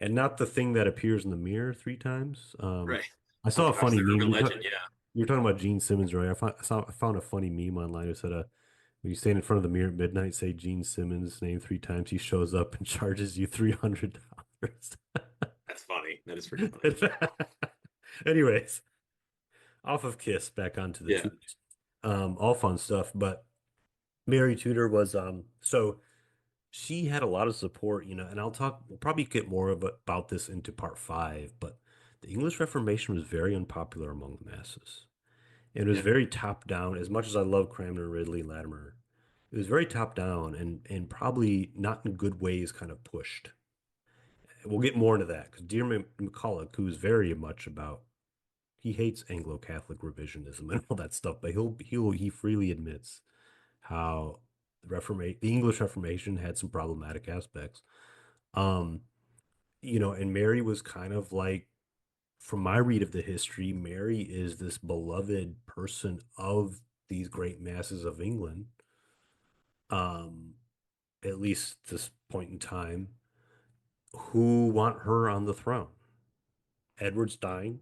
and not the thing that appears in the mirror three times. Right. I Oh saw a gosh, funny the meme. urban legend. Yeah. You were talking about Gene Simmons, right? I found a funny meme online who said, when you stand in front of the mirror at midnight, say Gene Simmons' name three times, he shows up and charges you $300. That's funny. That is pretty funny. Anyways, off of Kiss, back onto the Yeah. Tudors. All fun stuff, but Mary Tudor was so she had a lot of support, and we'll probably get more about this into part five, but the English Reformation was very unpopular among the masses. It was Yeah. very top down. As much as I love Cranmer, Ridley, Latimer, it was very top down and probably not in good ways kind of pushed. We'll get more into that because Dear McCulloch, who's very much about, he hates Anglo-Catholic revisionism and all that stuff, but he freely admits how the English Reformation had some problematic aspects. Um, and Mary was kind of like, from my read of the history, Mary is this beloved person of these great masses of England, um, at least this point in time, who want her on the throne. Edward's dying.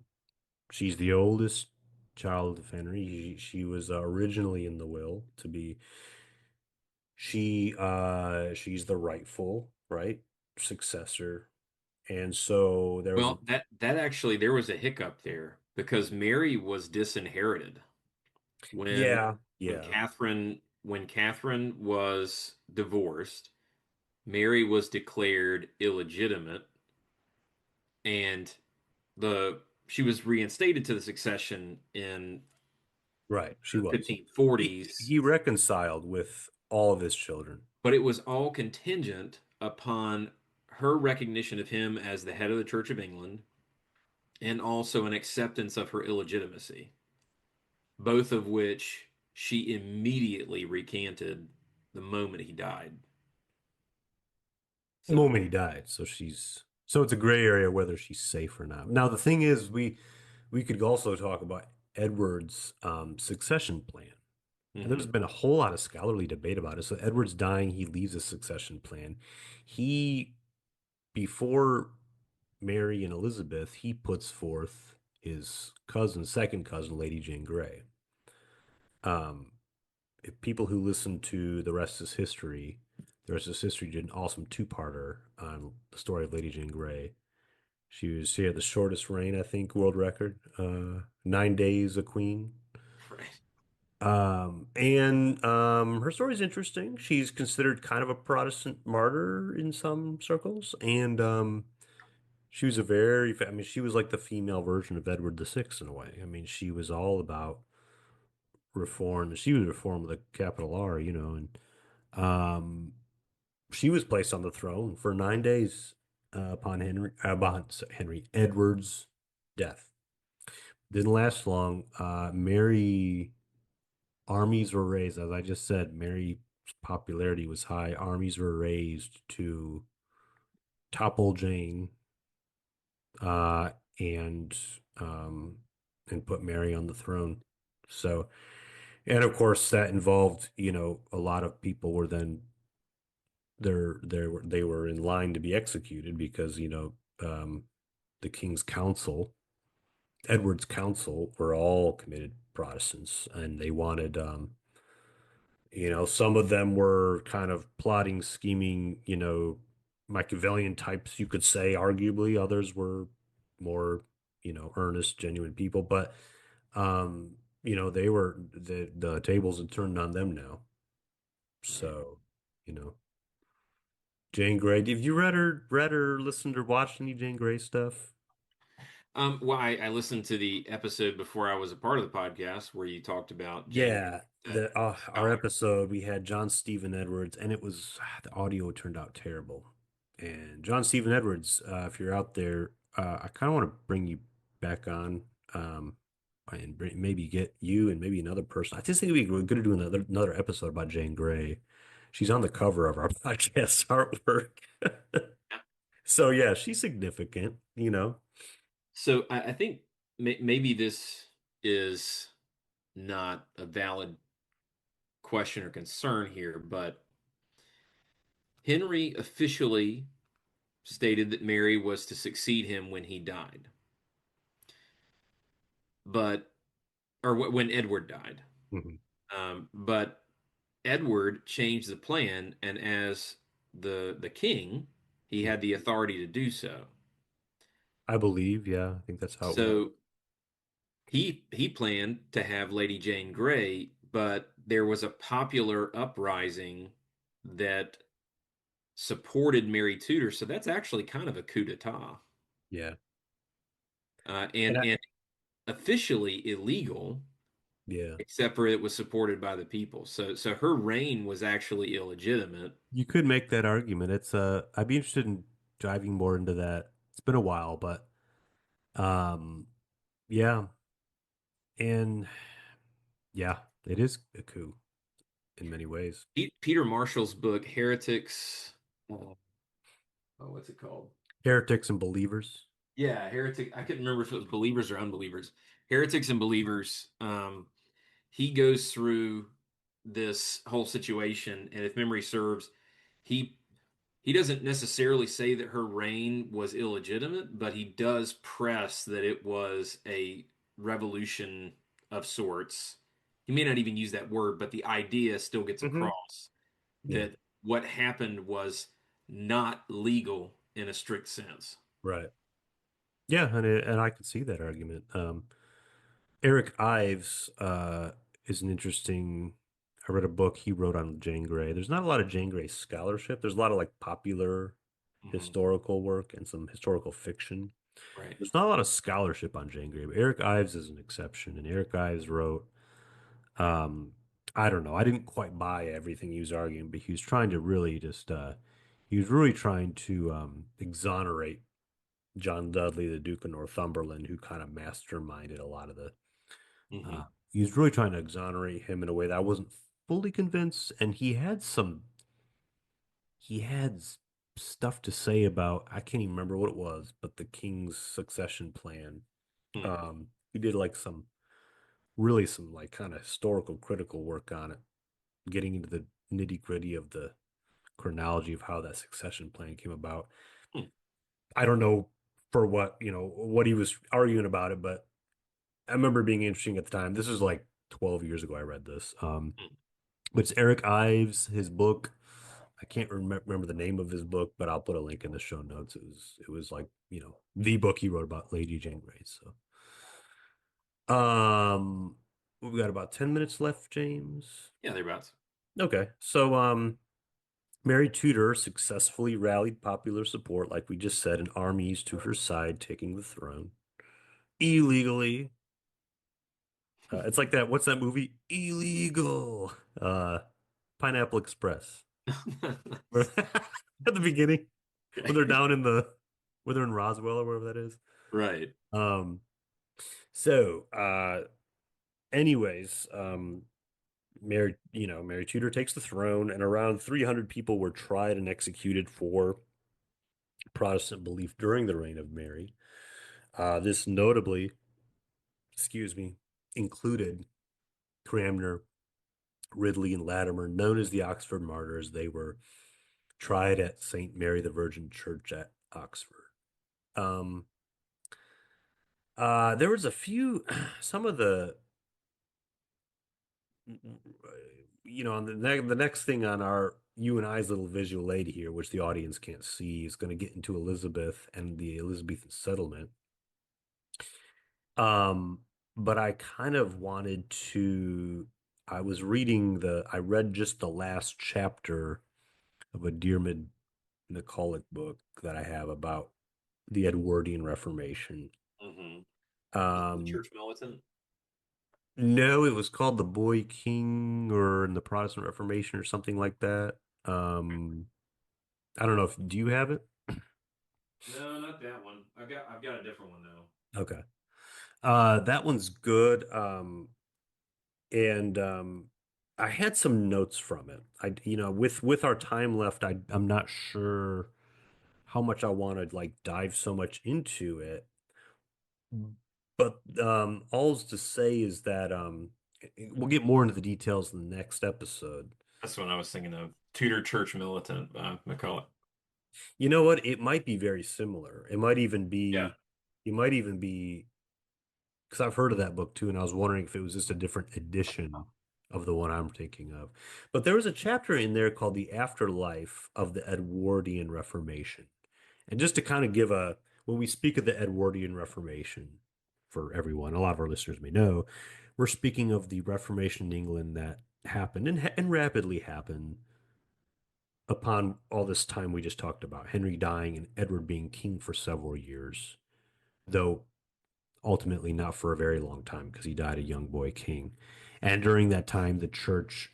She's the oldest child of Henry. She was originally in the will to be. She's the rightful, right, successor. And so there was a Well, that actually there was a hiccup there because Mary was disinherited when yeah, yeah, When Catherine was divorced, Mary was declared illegitimate, and the she was reinstated to the succession in right. She the was. He 1540s, he reconciled with all of his children. but it was all contingent upon her recognition of him as the head of the Church of England and also an acceptance of her illegitimacy, both of which she immediately recanted the moment he died. The So, moment he died, so it's a gray area whether she's safe or not. Now the thing is, we could also talk about Edward's succession plan. And there's mhm. been a whole lot of scholarly debate about it. So Edward's dying, he leaves a succession plan. He, before Mary and Elizabeth, he puts forth his second cousin, Lady Jane Grey. Um, if people who listen to The Rest is History did an awesome two-parter on the story of Lady Jane Grey. She had the shortest reign, I think, world record, 9 days a queen. Right. And her story is interesting. She's considered kind of a Protestant martyr in some circles, and she was I mean, she was like the female version of Edward VI in a way. I mean, she was all about reform. She was reform with a capital R, and um, she was placed on the throne for 9 days upon Henry Edward's death. Didn't last long. Mary Armies were raised, as I just said. Mary's popularity was high. Armies were raised to topple Jane, uh, and um, and put Mary on the throne. So, and of course, that involved, a lot of people were then they were in line to be executed because the King's Council, Edward's Council, were all committed Protestants, and they wanted. Some of them were kind of plotting, scheming, Machiavellian types, you could say, arguably. Others were more, earnest, genuine people. But, the tables had turned on them now. Right. So, you know, Jane Grey. Have you read or listened or watched any Jane Grey stuff? Well, I listened to the episode before I was a part of the podcast where you talked about Jane, Yeah, that our scholar. episode we had John Stephen Edwards, and it was the audio turned out terrible. And John Stephen Edwards, if you're out there, I kind of want to bring you back on, and maybe get you and maybe another person. I just think it'd be good to do another episode about Jane Grey. She's on the cover of our podcast artwork. So yeah, she's significant, you know. So I think maybe this is not a valid question or concern here, but Henry officially stated that Mary was to succeed him when he died, but or when Edward died. Mhm. But Edward changed the plan, and as the king, he had the authority to do so. I believe, yeah, I think that's how it went. So he planned to have Lady Jane Grey, but there was a popular uprising that supported Mary Tudor, so that's actually kind of a coup d'etat, Yeah. And and officially illegal, yeah, except for it was supported by the people. So her reign was actually illegitimate. you could make that argument. I'd be interested in diving more into that. It's been a while, but um, yeah, and yeah, it is a coup in many ways. Peter Marshall's book Heretics. Oh, what's it called? Heretics and believers. Yeah, heretic. I couldn't remember if it was believers or unbelievers. Heretics and believers. He goes through this whole situation, and if memory serves, he he doesn't necessarily say that her reign was illegitimate, but he does press that it was a revolution of sorts. He may not even use that word, but the idea still gets Hmm. across Yeah, that what happened was not legal in a strict sense. right. Yeah, and I could see that argument. Eric Ives is an interesting. I read a book he wrote on Jane Grey. There's not a lot of Jane Grey scholarship. There's a lot of like popular Hmm. historical work and some historical fiction. Right. There's not a lot of scholarship on Jane Grey, but Eric Ives is an exception. And Eric Ives wrote, um, I don't know, I didn't quite buy everything he was arguing, but he was trying to really just, he was really trying to exonerate John Dudley, the Duke of Northumberland, who kind of masterminded a lot of the. Uh, Hmm. he was really trying to exonerate him in a way that I wasn't fully convinced, and he had stuff to say about I can't even remember what it was, but the king's succession plan. Hmm. He did like really some like kind of historical critical work on it, getting into the nitty gritty of the chronology of how that succession plan came about. Hmm. I don't know for what, what he was arguing about it, but I remember it being interesting at the time. This was like 12 years ago I read this. Hmm. But it's Eric Ives, his book. I can't remember the name of his book, but I'll put a link in the show notes. It was like, the book he wrote about Lady Jane Grey. So um we've got about 10 minutes left, James. Yeah, thereabouts. Okay. So Mary Tudor successfully rallied popular support, like we just said, and armies to her side, taking the throne illegally. It's like that. What's that movie? Illegal. Pineapple Express. At the beginning, when they're Okay. down when they're in Roswell or wherever that is. Right. Um, so, anyways, Mary Tudor takes the throne, and around 300 people were tried and executed for Protestant belief during the reign of Mary. This notably, excuse me, included Cranmer, Ridley, and Latimer, known as the Oxford Martyrs. They were tried at St. Mary the Virgin Church at Oxford. Um, there was a few, some of the, on the next thing on our you and I's little visual aid here, which the audience can't see, is going to get into Elizabeth and the Elizabethan settlement. Um, but I kind of wanted to. I read just the last chapter of a Dearman McCulloch book that I have about the Edwardian Reformation. Hmm. The Um, church militant. no, it was called The Boy King or in the Protestant Reformation or something like that. Um, I don't know do you have it? No, not that one. I've got a different one though. Okay. That one's good. And I had some notes from it. With our time left, I'm not sure how much I want to like dive so much into it. But all's to say is that we'll get more into the details in the next episode. That's what I was thinking of. Tudor Church Militant by McCullough. You know what? It might be very similar. Yeah. It might even be because I've heard of that book too, and I was wondering if it was just a different edition of the one I'm thinking of. But there was a chapter in there called The Afterlife of the Edwardian Reformation. And just to kind of give when we speak of the Edwardian Reformation, for everyone, a lot of our listeners may know, we're speaking of the Reformation in England that happened and rapidly happened upon all this time we just talked about, Henry dying and Edward being king for several years, though ultimately not for a very long time because he died a young boy king. And during that time, the church,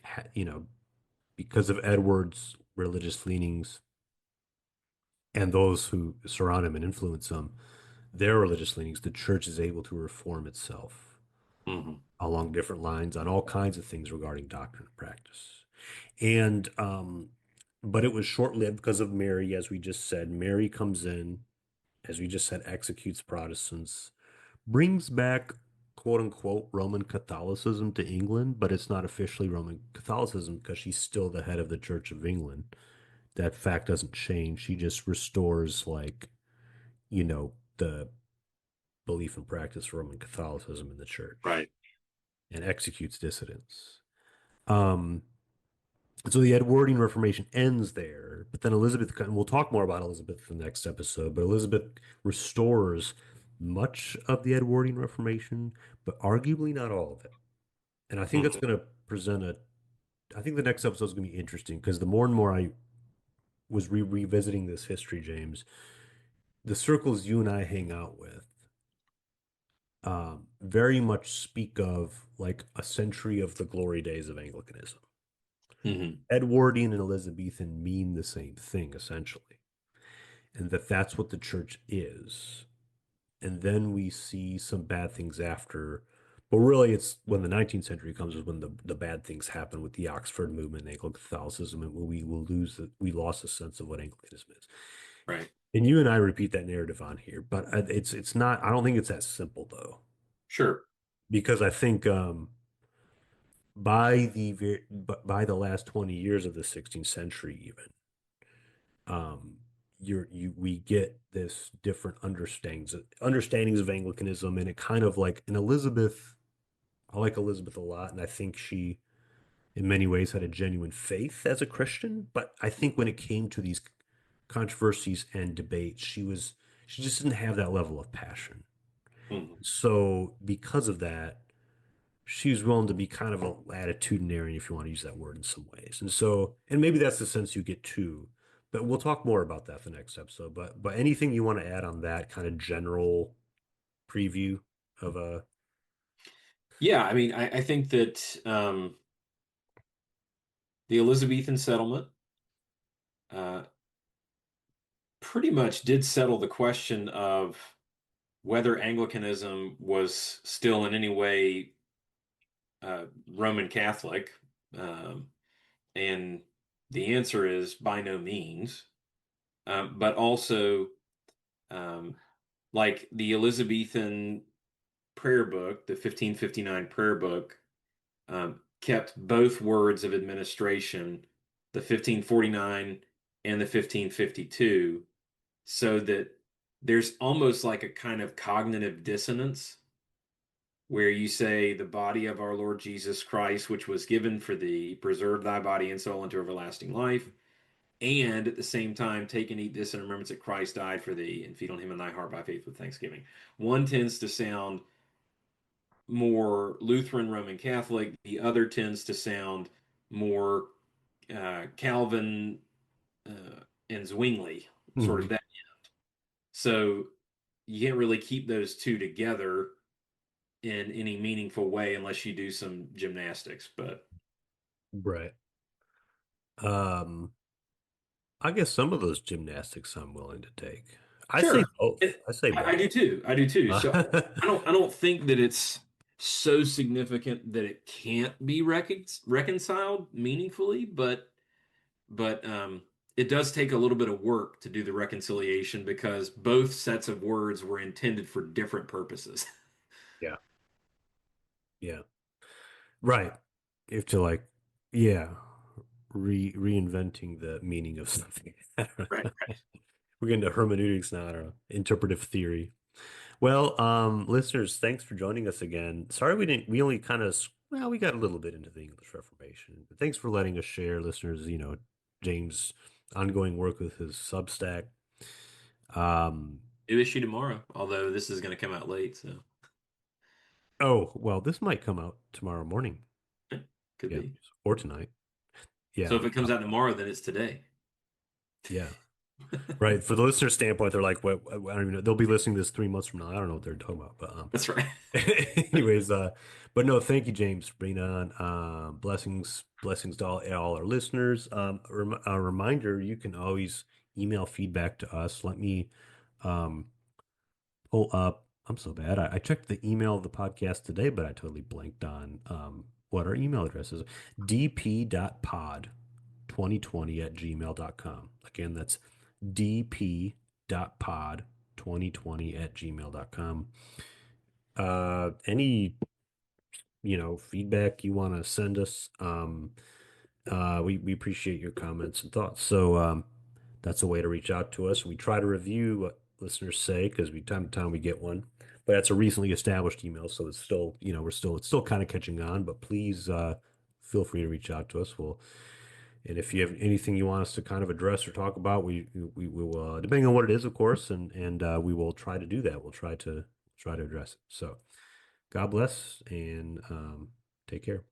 because of Edward's religious leanings and those who surround him and influence him, their religious leanings, the church is able to reform itself Hmm. along different lines on all kinds of things regarding doctrine and practice. And, but it was short-lived because of Mary, as we just said. Mary comes in, as we just said, executes Protestants, brings back quote unquote Roman Catholicism to England, but it's not officially Roman Catholicism because she's still the head of the Church of England. That fact doesn't change. She just restores, like, the belief and practice of Roman Catholicism in the church Right. and executes dissidents. Um, so the Edwardian Reformation ends there, but then Elizabeth, and we'll talk more about Elizabeth in the next episode, but Elizabeth restores much of the Edwardian Reformation, but arguably not all of it. And I think that's Hmm. going to I think the next episode is going to be interesting because the more and more I was revisiting this history, James, the circles you and I hang out with very much speak of like a century of the glory days of Anglicanism. Hmm. Edwardian and Elizabethan mean the same thing essentially, and that's what the church is. And then we see some bad things after. But really, it's when the 19th century comes is when the bad things happen with the Oxford movement, Anglo Catholicism, and we lost a sense of what Anglicanism is. Right. And you and I repeat that narrative on here, but it's not. I don't think it's that simple though, Sure. because I think by the last 20 years of the 16th century, even um, we get this different understandings of Anglicanism, and it kind of like in Elizabeth. I like Elizabeth a lot, and I think she, in many ways, had a genuine faith as a Christian. But I think when it came to these controversies and debates, she just didn't have that level of passion. Hmm. So because of that, she was willing to be kind of a latitudinarian, if you want to use that word in some ways. And maybe that's the sense you get too. But we'll talk more about that the next episode. But anything you want to add on that kind of general preview of a Yeah, I mean, I think that the Elizabethan settlement uh, pretty much did settle the question of whether Anglicanism was still in any way Roman Catholic. Um, and the answer is by no means. But also, um, like the Elizabethan prayer book, the 1559 prayer book, kept both words of administration, the 1549 and the 1552, so that there's almost like a kind of cognitive dissonance where you say, the body of our Lord Jesus Christ, which was given for thee, preserve thy body and soul unto everlasting life. And at the same time, take and eat this in remembrance that Christ died for thee, and feed on him in thy heart by faith with thanksgiving. One tends to sound more Lutheran Roman Catholic, the other tends to sound more Calvin and Zwingli, sort of Mhm. that. So you can't really keep those two together in any meaningful way unless you do some gymnastics. But Right. Um, I guess some of those gymnastics I'm willing to take. I say Sure. both. And I say I both. do too. I do too. So Uh, I don't think that it's so significant that it can't be reconciled meaningfully, but it does take a little bit of work to do the reconciliation because both sets of words were intended for different purposes. yeah, yeah, right. You have to like, yeah, reinventing the meaning of something. Right. We're getting to hermeneutics now, I don't know, interpretive theory. Well, listeners, thanks for joining us again. Sorry we only kind of, well, we got a little bit into the English Reformation. But thanks for letting us share, listeners, James' ongoing work with his Substack. Um, New issue tomorrow, although this is going to come out late, so oh, well, this might come out tomorrow morning. could Yeah, be. or tonight. So Yeah. if it comes out tomorrow, then it's today. Yeah. Right. For the listener standpoint, they're like, what, I don't even know. They'll be listening to this 3 months from now. I don't know what they're talking about, but That's right. anyways, but no, thank you, James, for being on. Blessings to all our listeners. A reminder, you can always email feedback to us. Let me um, pull up. I'm so bad. I checked the email of the podcast today, but I totally blanked on what our email address is. dp.pod2020@gmail.com. Again, that's dp.pod2020@gmail.com. Any feedback you want to send us, we appreciate your comments and thoughts. So that's a way to reach out to us. We try to review what listeners say because time to time we get one, but that's a recently established email, so it's still it's still kind of catching on. But please feel free to reach out to us. And if you have anything you want us to kind of address or talk about, we will, depending on what it is, of course, and we will try to do that. We'll try to address it. So God bless and take care.